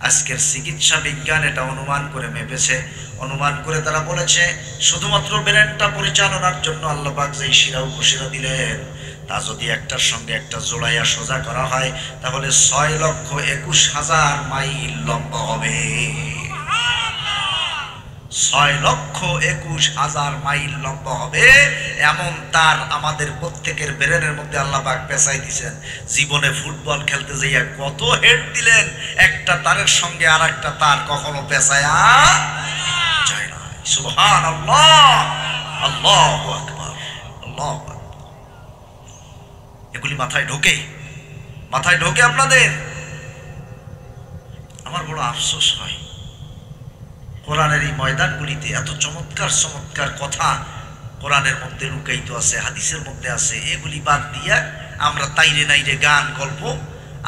আজকের চিকিৎসা বিজ্ঞান এটা অনুমান করে মেপেছে, অনুমান করে তারা বলেছে শুধুমাত্র ব্রেনটা পরিচালনার জন্য আল্লাহ পাক যেই শিরা উপশিরা দিলেন তা যদি একটার সঙ্গে একটা জোড়াইয়া সোজা করা হয় তাহলে 6,21,000 মাইল লম্বা হবে। 6,21,000 মাইল লম্বা হবে এমন তার আমাদের প্রত্যেকের ব্রেনের মধ্যে আল্লাহ পাক পেঁচাই দিয়েছেন। জীবনে ফুটবল খেলতে যাইয়া কত হেড দিলেন, একটা তারের সঙ্গে আর একটা তার কখনো পেঁচায়া যায় না। সুবহানাল্লাহ, আল্লাহু আকবার, আল্লাহু আকবার। এগুলি মাথায় ঢোকে, মাথায় ঢোকে আপনাদের? আমার বড় আফসোস হয় কোরআনের এই ময়দানগুলিতে এত চমৎকার চমৎকার কথা কোরআনের মধ্যে লুকায়িত আছে, হাদিসের মধ্যে আছে, এগুলি বাদ দিয়া আমরা তাইরে নাইরে গান গল্প।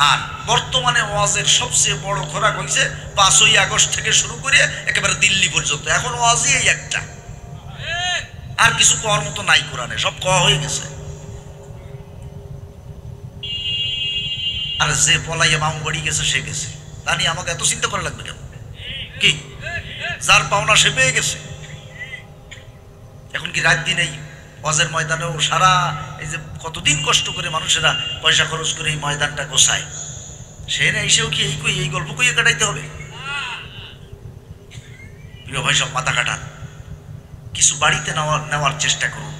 আর বর্তমানে ওয়াজের সবচেয়ে বড় খোরাক হয়েছে 5ই আগস্ট থেকে শুরু করে একেবারে দিল্লি পর্যন্ত। এখন ওয়াজই এই একটা, আর কিছু কওয়ার মতো নাই কোরআনে, সব কওয়া হয়ে গেছে। আর যে পলাইয়া মামু বাড়ি গেছে সে গেছে, তা নিয়ে আমাকে এত চিন্তা করা লাগবে কেন? কি যার পাওনা সে পেয়ে গেছে। এখন কি রাত দিন এই ওয়াজের ময়দানেও সারা এই যে কতদিন কষ্ট করে মানুষেরা পয়সা খরচ করে এই ময়দানটা গোছায়, সে না এসেও কি এই গল্প কইয়ে কাটাইতে হবে? প্রিয় ভাই, সব মাথা কাটান, কিছু বাড়িতে নেওয়ার চেষ্টা করুন।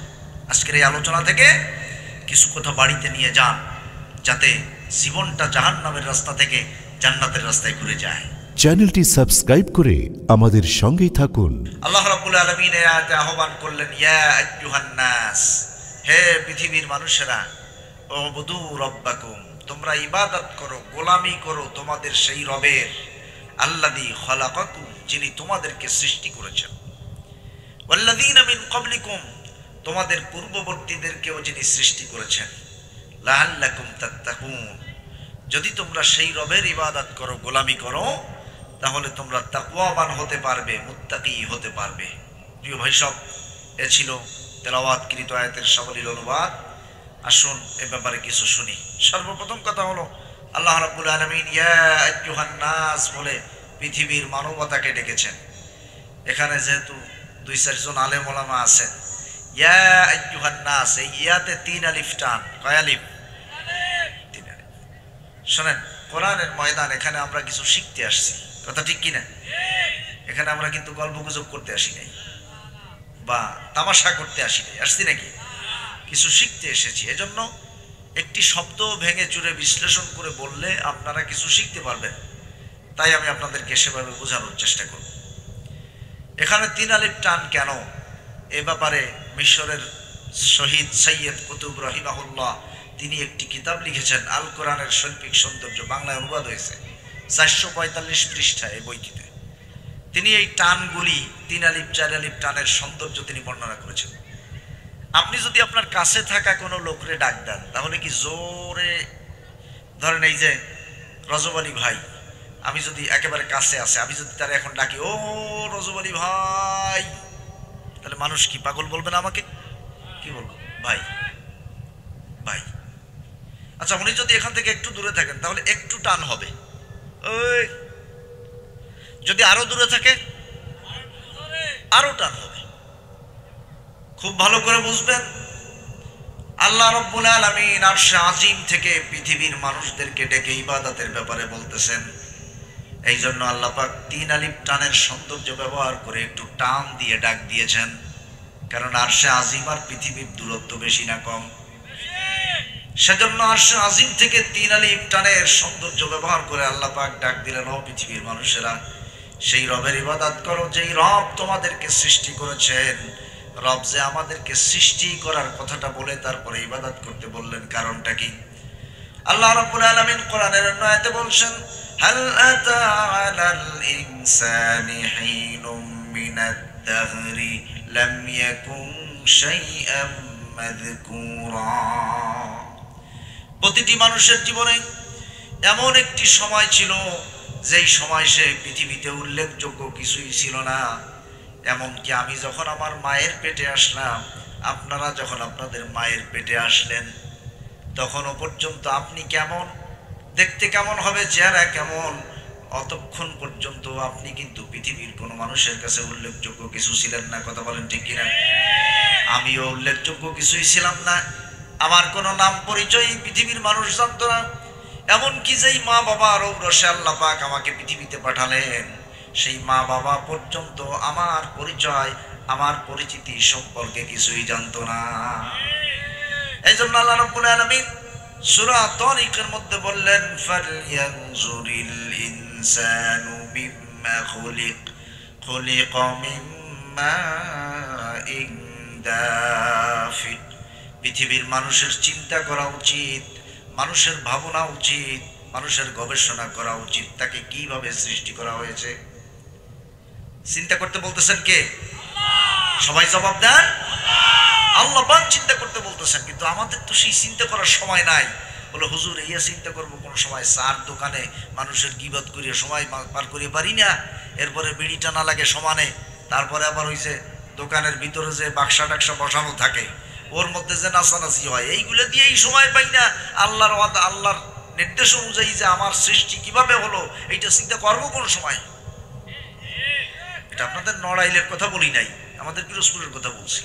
আজকের এই আলোচনা থেকে কিছু কথা বাড়িতে নিয়ে যান, যাতে জীবনটা জাহান্নামের রাস্তা থেকে জান্নাতের রাস্তায় ঘুরে যায়। চ্যানেলটি সাবস্ক্রাইব করে আমাদের সঙ্গেই থাকুন। আল্লাহ রাব্বুল আলামিন এই আয়াতে আহ্বান করলেন, ইয়া আইয়ুহান নাস, হে পৃথিবীর মানুষেরা, উবুদু রাব্বাকুম, তোমরা ইবাদত করো, গোলামি করো তোমাদের সেই রবের, আল্লাযী খালাকাকুম, যিনি তোমাদেরকে সৃষ্টি করেছেন, ওয়াল্লাযীনা মিন ক্বাবলিকুম, তোমাদের পূর্ববর্তীদেরকেও যিনি সৃষ্টি করেছেন, লাআল্লাকুম তাত্তাকুন, যদি তোমরা সেই রবের ইবাদত করো, গোলামি করো, তাহলে তোমরা তাকওয়াবান হতে পারবে, মুত্তাকি হতে পারবে। প্রিয় ভাই সব, এ ছিল তেলাওয়াতকৃত আয়াতের সাবলীল অনুবাদ। আসুন এ ব্যাপারে কিছু শুনি। সর্বপ্রথম কথা হলো, আল্লাহ রাব্বুল আলামিন ইয়া আইয়ুহান নাস বলে পৃথিবীর মানবতাকে ডেকেছেন। এখানে যেহেতু 2-4 জন আলেম ওলামা আছেন, ইয়া আইয়ুহান নাস, এই ইয়াতে 3 আলিফ টান। কয় আলিফ? 3 আলিফ। শোনেন, কোরআনের ময়দান, এখানে আমরা কিছু শিখতে আসছি, কথা ঠিক কিনা? এখানে আমরা কিন্তু গল্প গুজব করতে আসি নাই বা তামাশা করতে আসি নাই, আসছি নাকি? কিছু শিখতে এসেছি। এজন্য একটি শব্দ ভেঙে চুরে বিশ্লেষণ করে বললে আপনারা কিছু শিখতে পারবেন, তাই আমি আপনাদেরকে সেভাবে বোঝানোর চেষ্টা করব। এখানে 3 আলিফ টান কেন, এ ব্যাপারে মিশরের শহীদ সৈয়দ কুতুব রহিমাহুল্লাহ তিনি একটি কিতাব লিখেছেন, আল কোরআনের শৈল্পিক সৌন্দর্য, বাংলায় অনুবাদ হয়েছে, 445 পৃষ্ঠা এই বইটিতে। তিনি এই টানগুলি 3 আলিফ 4 আলিফ টানের সৌন্দর্য তিনি বর্ণনা করেছেন। আপনি যদি আপনার কাছে থাকা কোনো লোকরে ডাক দেন, তাহলে কি জোরে, ধরেন এই যে রজব আলী ভাই, আমি যদি একেবারে কাছে আছে, আমি যদি তার এখন ডাকি, ও রজব আলী ভাই, তাহলে মানুষ কি পাগল বলবে না আমাকে? কি বলবো? ভাই ভাই। আচ্ছা, উনি যদি এখান থেকে একটু দূরে থাকেন তাহলে একটু টান হবে। ওই যদি আরো দূরে থাকে আরো টান হবে। খুব ভালো করে বুঝবেন, আল্লাহ রাব্বুল আলামিন আরশে আজিম থেকে পৃথিবীর মানুষদেরকে ডেকে ইবাদতের ব্যাপারে বলতেছেন। এই জন্য আল্লাহ পাক 3 আলিফ টানের সৌন্দর্য ব্যবহার করে একটু টান দিয়ে ডাক দিয়েছেন, কারণ আরশে আজিম আর পৃথিবীর দূরত্ব বেশি না কম? সেজন্য আরশে আজিম থেকে 3 আলিফ টানের সৌন্দর্য ব্যবহার করে আল্লাহ পাক ডাক দিলেন, ও পৃথিবীর মানুষেরা, সেই রবের ইবাদত করো যেই রব তোমাদেরকে সৃষ্টি করেছেন। রব যে আমাদেরকে সৃষ্টি করার কথাটা বলে তারপরে ইবাদত করতে বললেন, কারণটা কি? আল্লাহ রাব্বুল আলামিন কোরআনের অন্য আয়াতে বলছেন, হাল আতা আলাল ইনসানি হিনুম মিনাদ দাহরি লাম ইয়াকুন শাইআম মাযকুরা। প্রতিটি মানুষের জীবনে এমন একটি সময় ছিল, যেই সময় সে পৃথিবীতে উল্লেখযোগ্য কিছুই ছিল না। এমনকি আমি যখন আমার মায়ের পেটে আসলাম, আপনারা যখন আপনাদের মায়ের পেটে আসলেন, তখনও পর্যন্ত আপনি কেমন দেখতে, কেমন হবে, চেহারা কেমন, অতক্ষণ পর্যন্ত আপনি কিন্তু পৃথিবীর কোনো মানুষের কাছে উল্লেখযোগ্য কিছু ছিলেন না। কথা বলেন ঠিক কিনা? আমিও উল্লেখযোগ্য কিছুই ছিলাম না। আমার কোনো নাম পরিচয় পৃথিবীর মানুষ জানতো না। এমনকি যেই মা বাবার ঔরসে আল্লাহ পাক আমাকে পৃথিবীতে পাঠালেন, সেই মা বাবা পর্যন্ত আমার পরিচয়, আমার পরিচিতি সম্পর্কে কিছুই জানতো না। এই জন্য আল্লাহ রাব্বুল আলামিন সূরা তারিকের মধ্যে বললেন, ফালয়ানজুরিল ইনসানু মিম্মা খুলিক, খুলিকা মিন মাইন দাফিক। পৃথিবীর মানুষের চিন্তা করা উচিত, মানুষের ভাবনা উচিত, মানুষের গবেষণা করা উচিত, তাকে কিভাবে সৃষ্টি করা হয়েছে। চিন্তা করতে বলতেছেন কে? সবাই জবাব দেন। আল্লাহ পাক চিন্তা করতে বলতেছেন, কিন্তু আমাদের তো সেই চিন্তা করার সময় নাই। বলে হুজুর ইয়া চিন্তা করবো কোন সময়? চার দোকানে মানুষের গীবত করিয়ে সময় পার করিয়ে পারি না। এরপরে বিড়ি টানা লাগে সমানে, তারপরে আবার ওই যে দোকানের ভিতরে যে বাক্সা টাক্সা বসানো থাকে, ওর মধ্যে যে নাচানাচি হয়, এইগুলো দিয়েই সময় পাই না। আল্লাহর নির্দেশ অনুযায়ী যে আমার সৃষ্টি কিভাবে হলো, এইটা চিন্তা করবো কোন সময়? এটা আপনাদের নড়াইলের কথা বলি নাই, আমাদের পিরোজপুরের কথা বলছি।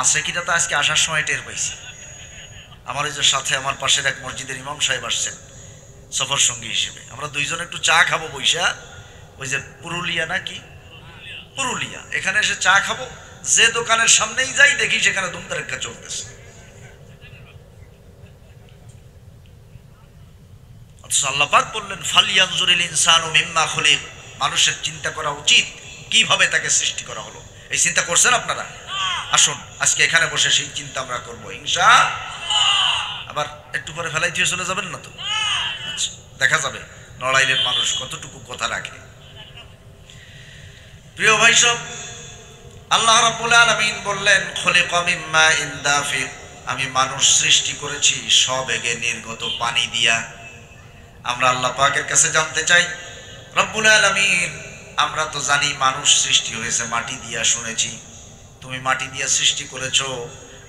আছে কিনা তো আজকে আসার সময় টের পাইছি। আমার ওই যে সাথে আমার পাশের এক মসজিদের ইমাম সাহেব আসছেন সফর সঙ্গী হিসেবে। আমরা দুইজন একটু চা খাবো বৈশা, ওই যে পুরুলিয়া নাকি পুরুলিয়া, এখানে এসে চা খাবো। যে দোকানের সামনেই যাই দেখি সেখানে ধুমধারাক্কা চলতেছে। অথচ আল্লাহ পাক বললেন, ফালয়ানজুরিল ইনসানু মিম্মা খুলিক, মানুষের চিন্তা করা উচিত কিভাবে তাকে সৃষ্টি করা হলো। এই চিন্তা করছেন আপনারা? আসুন আজকে এখানে বসে সেই চিন্তা আমরা করবো ইনশাআল্লাহ। আবার একটু পরে ফেলাই দিয়ে চলে যাবেন না তো? আচ্ছা, দেখা যাবে নড়াইলের মানুষ কতটুকু কথা রাখে। প্রিয় ভাই সব, আল্লাহ রাব্বুল আলামিন বললেন, খুলিকা মিন মাইন দাফিক, আমি মানুষ সৃষ্টি করেছি সবেগে নির্গত পানি দিয়া। আমরা আল্লাহ পাকের কাছে জানতে চাই, রব্বুল আলামিন, আমরা তো জানি মানুষ সৃষ্টি হয়েছে মাটি দিয়া, শুনেছি তুমি মাটি দিয়া সৃষ্টি করেছো,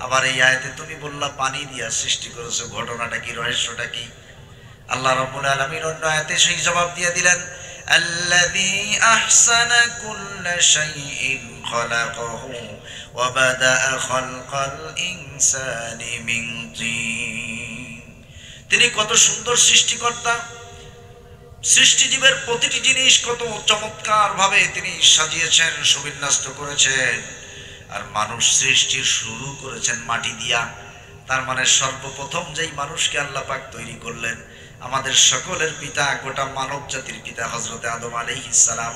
আবার এই আয়াতে তুমি বললা পানি দিয়া সৃষ্টি করেছো, ঘটনাটা কি, রহস্যটা কি? আল্লাহ রাব্বুল আলামিন অন্য আয়াতে সেই জবাব দিয়ে দিলেন, আল্লাযী আহসানা কুল্লা শাইইন খালাকাহু ওয়া বাদাআ খালকাল ইনসানি মিন তিন। তিনি কত সুন্দর সৃষ্টিকর্তা, সৃষ্টিজীবের প্রতিটি জিনিস কত চমৎকার ভাবে তিনি সাজিয়েছেন, সুবিন্যস্ত করেছেন। আর মানুষ সৃষ্টির শুরু করেছেন মাটি দিয়া। তার মানে সর্বপ্রথম যেই মানুষকে আল্লাহ পাক তৈরি করলেন, আমাদের সকলের পিতা, গোটা মানব জাতির পিতা হযরত আদম আলাইহিস সালাম,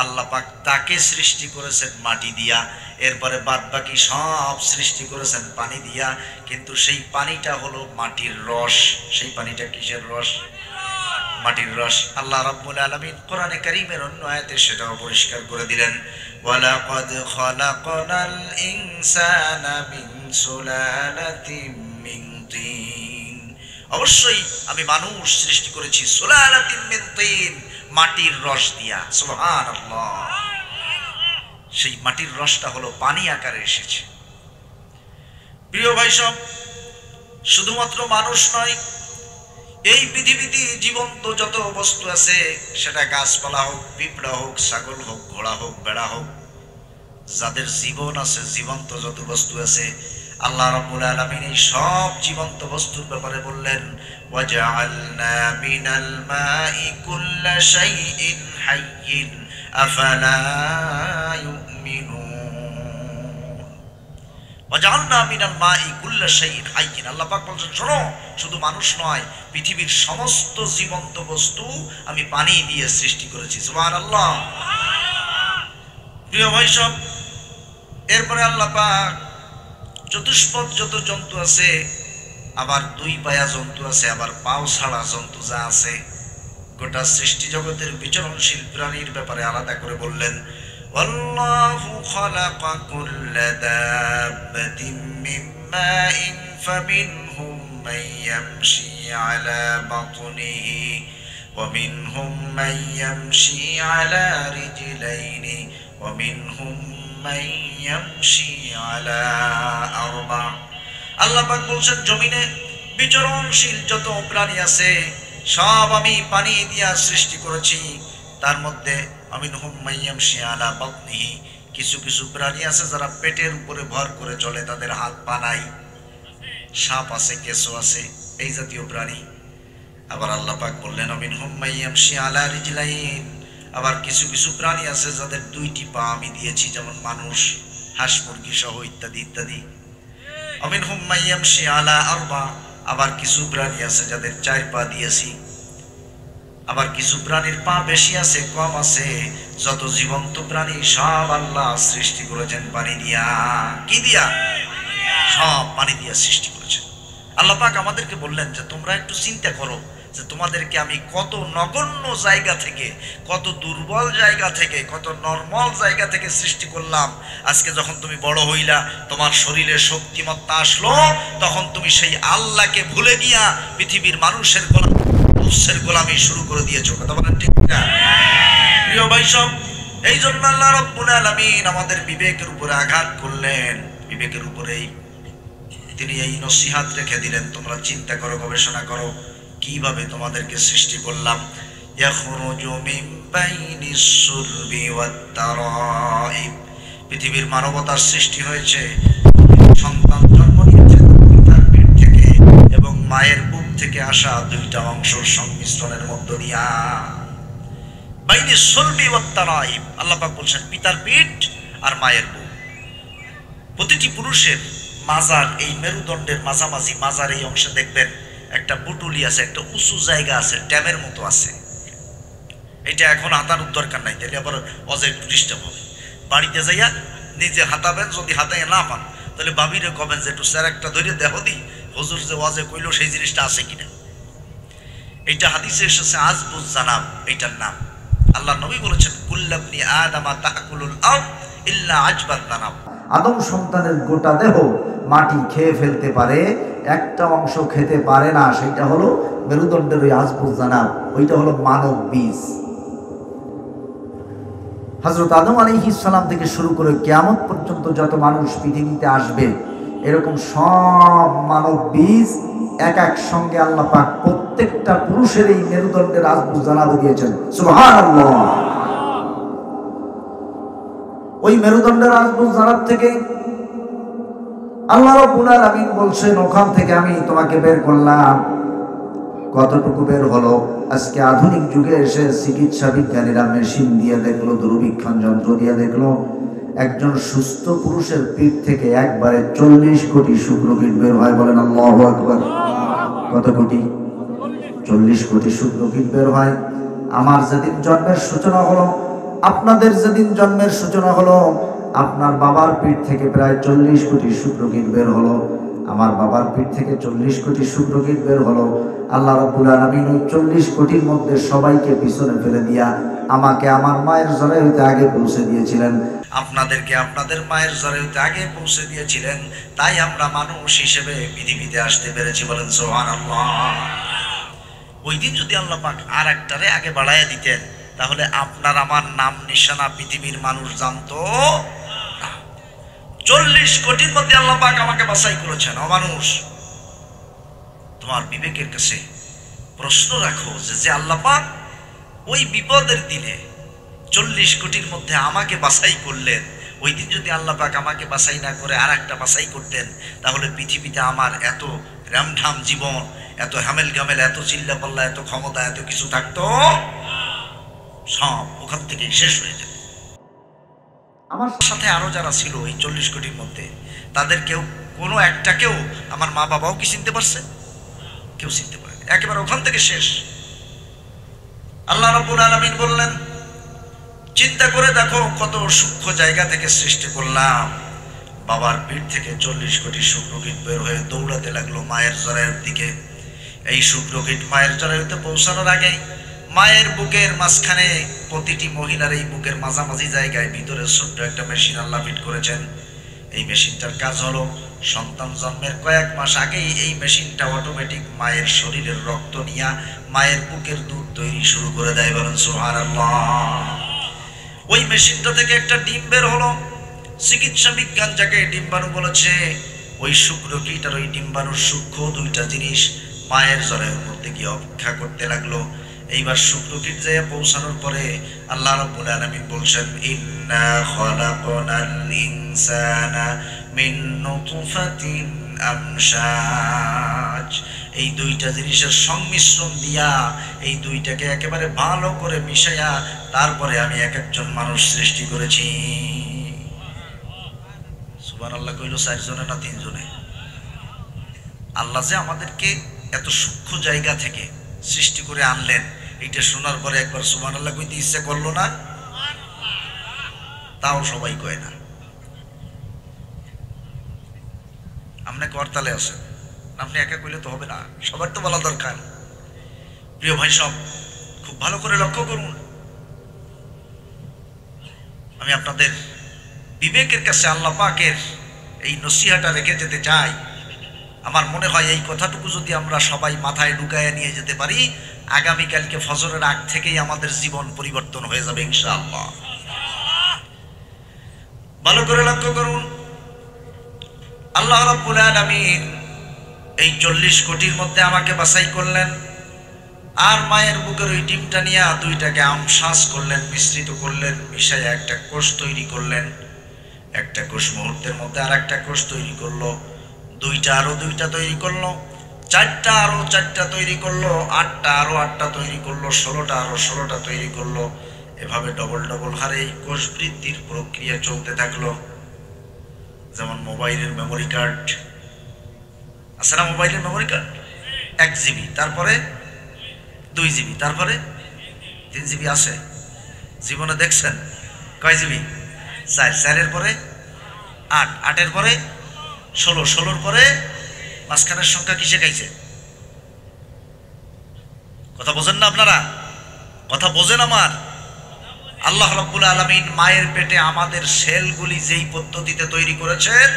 আল্লাহ পাক তাকে সৃষ্টি করেছেন মাটি দিয়া। এরপরে বাদ বাকি সব সৃষ্টি করেছেন পানি দিয়া। কিন্তু সেই পানিটা হলো মাটির রস। সেই পানিটা কিসের রস? মাটির রস। আল্লাহ রাব্বুল আলামিন কোরআনে কারীমের অন্য আয়াতে সেটাও পরিষ্কার করে দিলেন, ওয়ালাকাদ খালাকনাল ইনসানা মিন সুলালাতিন মিন তিন, অবশ্যই আমি মানুষ সৃষ্টি করেছি সুলালাতিন মিন তিন, মাটির রস দিয়া। সুবহানাল্লাহ। সেই মাটির রসটা হলো পানি আকারে এসেছে। প্রিয় ভাই সব, শুধুমাত্র মানুষ নয়, এই পৃথিবীতে জীবন্ত যত বস্তু আছে, সেটা গাছপালা হোক, পিঁপড়া হোক, ছাগল হোক, ঘোড়া হোক, বেড়া হোক, যাদের জীবন আছে, জীবন্ত যত বস্তু আছে, আল্লাহ রাব্বুল আলামিন এই সব জীবন্ত বস্তুর ব্যাপারে বললেন, ওয়াজআলনা মিনাল মাই কুল্লা শাইইন হাইয়্যিন আফালা ইউমিনুন। ওয়াজআলনা মিনাল মাই কুল্লা শাইইন হাইয়্যিন, আল্লাহ পাক বলেন, শোনো, শুধু মানুষ নয়, পৃথিবীর সমস্ত জীবন্ত বস্তু আমি পানি দিয়ে সৃষ্টি করেছি। সুবহানাল্লাহ। প্রিয় ভাই সব, এরপরে আল্লাহ পাক চতুষ্পদ যত জন্তু আছে, আবার দুই পায়া জন্তু আছে, আবার পাও ছাড়া জন্তু যা আছে, গোটা সৃষ্টি জগতের বিচরণশীল প্রাণীর ব্যাপারে আলাদা করে বললেন, ওয়াল্লাহু খালাকা কুল্লা দাব্বাতিন মিন মাইন ফামিনহুম মান ইয়ামশি আলা বাতনিহি ওয়া মিনহুম মান ইয়ামশি আলা রিজলাইনি ওয়া মিনহুম মান ইয়ামশি আলা আরবা। আল্লাহ পাক বলছেন, জমিনে বিচরণশীল যত প্রাণী আছে, সব আমি পানি দিয়া সৃষ্টি করেছি। তার মধ্যে আমিনহুম মাইয়ামশি আলা বাতনিহি, কিছু কিছু প্রাণী আছে যারা পেটের উপরে ভর করে চলে, তাদের হাত পা নাই। সাপ আছে, কেঁচো আছে, এই জাতীয় প্রাণী। আবার আল্লাহ পাক বললেন আমিনহুম মাইয়ামশি আলা রিজলাইন, আবার কিছু কিছু প্রাণী আছে যাদের দুইটি পা আমি দিয়েছি, যেমন মানুষ, হাঁস মুরগি সহ ইত্যাদি ইত্যাদি। আমিনহুম মাইয়ামশি আলা আরবা, আবার কিছু প্রাণী আছে যাদের 4 পা দিয়েছি। আবার কিছু প্রাণীর পা বেশি আছে, কম আছে। যত জীবন্ত প্রাণী সব আল্লাহ সৃষ্টি করেছেন পানি দিয়া। কি দিয়া? সব পানি দিয়া সৃষ্টি করেছেন। আল্লাহ পাক আমাদেরকে বললেন যে তোমরা একটু চিন্তা করো যে তোমাদেরকে আমি কত নগণ্য জায়গা থেকে, কত দুর্বল জায়গা থেকে, কত নরমাল জায়গা থেকে সৃষ্টি করলাম। আজকে যখন তুমি বড় হইলা, তোমার শরীরে শক্তিমত্তা আসলো, তখন তুমি সেই আল্লাহকে ভুলে গিয়া পৃথিবীর মানুষের গোলামি শুরু করে দিয়েছো। কথা বলেন ঠিক না? প্রিয় ভাই সব, এই জন্য আল্লাহ রাব্বুল আলামিন আমাদের বিবেকের উপরে আঘাত করলেন। বিবেকের উপরেই তিনি এই নসিহত রেখে দিলেন, তোমরা চিন্তা করো, গবেষণা করো কিভাবে তোমাদেরকে সৃষ্টি করলাম। ইয়াখরুজু মিন বাইনিস সুলবি ওয়াত তারাইব, পৃথিবীর মানবতার সৃষ্টি হয়েছে সন্তান জন্ম নিয়েছে তার পেট থেকে এবং মায়ের বুক থেকে আসা দুইটা অংশের সংমিশ্রণের মধ্য দিয়া। বাইনিস সুলবি ওয়াত তারাইব, আল্লাহ পাক বলছেন পিতার পেট আর মায়ের বুক। প্রতিটি পুরুষের মাজার, এই মেরুদণ্ডের মাঝামাঝি মাজার এই অংশে দেখবেন একটা পুটুলি আছে, একটা উঁচু জায়গা আছে, ড্যামের মতো আছে। এটা এখন হাতানোর দরকার নাই, তাহলে আবার অজয় ডিস্টার্ব হবে। বাড়িতে যাইয়া নিজে হাতাবেন, যদি হাতাইয়া না পান তাহলে ভাবিরে কবেন যে একটু স্যার একটা ধরে দেহ দি, হুজুর যে ওয়াজে কইলো সেই জিনিসটা আছে কিনা। এইটা হাদিসে এসেছে আজবুজ জানাব, এইটার নাম। আল্লাহ নবী বলেছেন কুল্লাবনি আদামা তাকুলুল আরদ ইল্লা আজবাত জানাব, আদম সন্তানের গোটা দেহ মাটি খেয়ে ফেলতে পারে, একটা অংশ খেতে পারে না, সেটা হলো মেরুদণ্ডের ওই আজবুজ জানাব, ওইটা হলো মানব বীজ। হযরত আদম আলাইহিস সালাম থেকে শুরু করে কিয়ামত পর্যন্ত যত মানুষ পৃথিবীতে আসবে, এরকম সব মানব বীজ এক এক সঙ্গে আল্লাহ পাক প্রত্যেকটা পুরুষের এই মেরুদণ্ডের আজবুজ জানাব দিয়েছেন। সুবহানাল্লাহ। ওই মেরুদণ্ডের আজবুজ জানাব থেকে আল্লাহ রাব্বুল আলামিন বলছেন ওখান থেকে আমি তোমাকে বের করলাম। কতটুকু বের হলো? আজকে আধুনিক যুগে এসে চিকিৎসা বিজ্ঞানীরা মেশিন দিয়ে দেখলো, দূরবীক্ষণ যন্ত্র দিয়ে দেখলো, একজন সুস্থ পুরুষের পিঠ থেকে একবারে 40 কোটি শুক্রকীট বের হয়। বলেন আল্লাহু আকবার। কত কোটি? 40 কোটি শুক্রকীট বের হয়। আমার যেদিন জন্মের সূচনা হলো, আপনাদের যেদিন জন্মের সূচনা হলো, আপনার বাবার পিঠ থেকে প্রায় 40 কোটি শুক্রকীট বের হলো। আমার বাবার পিঠ থেকে 40 কোটি শুক্রকীট বের হলো। আল্লাহ রাব্বুল আলামিন ওই 40 কোটির মধ্যে সবাইকে পিছনে ফেলে দিয়া আমাকে আমার মায়ের জরায়ুতে আগে পৌঁছে দিয়েছিলেন। আপনাদেরকে আপনাদের মায়ের জরায়ুতে আগে পৌঁছে দিয়েছিলেন, তাই আমরা মানুষ হিসেবে পৃথিবীতে আসতে পেরেছি। বলেন সুবহানাল্লাহ। ওই দিন যদি আল্লাহ পাক আর একটারে আগে বাড়াইয়া দিতেন, তাহলে আপনার আমার নাম নিশানা পৃথিবীর মানুষ জানতো না। 40 কোটির মধ্যে আল্লাহ পাক আমাকে বাছাই করেছেন। অমানুষ, তোমার বিবেকের কাছে প্রশ্ন রাখো যে আল্লাহ পাক ওই বিপদের দিনে 40 কোটির মধ্যে আমাকে বাছাই করলেন, ওই দিন যদি আল্লাহ পাক আমাকে বাছাই না করে আর একটা বাছাই করতেন, তাহলে পৃথিবীতে আমার এত রামঢাম জীবন, এত হামেল গামেল, এত চিল্লা পাল্লা, এত ক্ষমতা, এত কিছু থাকতো, সব ওখান থেকে শেষ হয়ে যেত। আমার সাথে আরো যারা ছিল এই 40 কোটির মধ্যে, তাদের কেউ, কোনো একটাকেও আমার মা বাবাও কি চিনতে পারছে? কেউ চিনতে পারে, একেবারে ওখান থেকে শেষ। আল্লাহ রাব্বুল আলামিন বললেন চিন্তা করে দেখো কত সূক্ষ্ম জায়গা থেকে সৃষ্টি করলাম। বাবার পিঠ থেকে 40 কোটি শুক্রকীট বের হয়ে দৌড়াতে লাগলো মায়ের জরায়ুর দিকে। এই শুক্রকীট মায়ের জরায়ুতে পৌঁছানোর আগে মায়ের বুকের মাঝখানে, প্রতিটি মহিলার এই বুকের মাঝামাঝি জায়গায় ভিতরে ছোট্ট একটা মেশিন আল্লাহ ফিট করেছেন। এই মেশিনটার কাজ হলো সন্তান জন্মের কয়েক মাস আগেই এই মেশিনটা অটোমেটিক মায়ের শরীরের রক্ত নিয়ে মায়ের বুকের দুধ তৈরি শুরু করে দেয়। বলেন সুবহানাল্লাহ। ওই মেশিনটা থেকে একটা ডিম বের হলো। চিকিৎসা বিজ্ঞান যাকে ডিম্বাণু বলেছে, ওই শুক্রকীট আর ওই ডিম্বাণুর সূক্ষ্ম দুইটা জিনিস মায়ের জরায়ুর মধ্যে গিয়ে অপেক্ষা করতে লাগলো। এইবার শুক্রকিট যেয়ে পৌঁছানোর পরে আল্লাহ রাব্বুল আলামিন বলছেন, ইন্না খালাকনাল ইনসানা মিন নুতফাতিন আমশাজ। এই দুইটা জিনিসের সংমিশ্রণ দিয়া, এই দুইটাকে একেবারে ভালো করে মিশাইয়া তারপরে আমি এক একজন মানুষ সৃষ্টি করেছি। সুবহানাল্লাহ কইল 4 জনে না 3 জনে? আল্লাহ যে আমাদেরকে এত সূক্ষ্ম জায়গা থেকে সৃষ্টি করে আনলেন, এইটা শোনার পরে একবার সুবহানাল্লাহ কইতে ইচ্ছা করলো না? তাও সবাই কয় না। আপনি করতালে আছেন, আপনি একা কইলে তো হবে না, সবার তো বলা দরকার। প্রিয় ভাই সব, খুব ভালো করে লক্ষ্য করুন। আমি আপনাদের বিবেকের কাছে আল্লাহ পাকের এই নসিহাটা রেখে যেতে চাই। আমার মনে হয় এই কথাটুকু যদি আমরা সবাই মাথায় ঢুকাইয়া নিয়ে যেতে পারি, আগামীকালকে ফজরের আগ থেকেই আমাদের জীবন পরিবর্তন হয়ে যাবে ইনশাআল্লাহ। ভালো করে লক্ষ্য করুন, আল্লাহ রাব্বুল আলামিন এই 40 কোটির মধ্যে আমাকে বাছাই করলেন, আর মায়ের বুকের ওই ডিমটা নিয়ে দুইটাকে আমশ্বাস করলেন, মিশ্রিত করলেন, মিশাইয়া একটা কোষ তৈরি করলেন। একটা কোষ মুহূর্তের মধ্যে আর একটা কোষ তৈরি করলো, দুইটা আরো দুইটা তৈরি করলো, 4টা আরো 4টা তৈরি করলো, 8টা আরো 8টা তৈরি করলো, 16টা আরো 16টা তৈরি করলো। এভাবে ডবল ডবল হারে এই কোষ বৃদ্ধির প্রক্রিয়া চলতে থাকলো। যেমন মোবাইলের মেমোরি কার্ড আছে না? মোবাইলের মেমোরি কার্ড 1 জিবি, তারপরে 2 জিবি, তারপরে 3 জিবি আছে। জীবনে দেখছেন কয় জিবি? 4, 4-এর পরে 8, 8-এর পরে 16, 16-র পরে মাঝখানের সংখ্যা কিসে খাইছে? কথা বোঝেন না আপনারা? কথা বোঝেন আমার? আল্লাহ রাব্বুল আলামিন মায়ের পেটে আমাদের সেলগুলি যেই পদ্ধতিতে তৈরি করেছেন,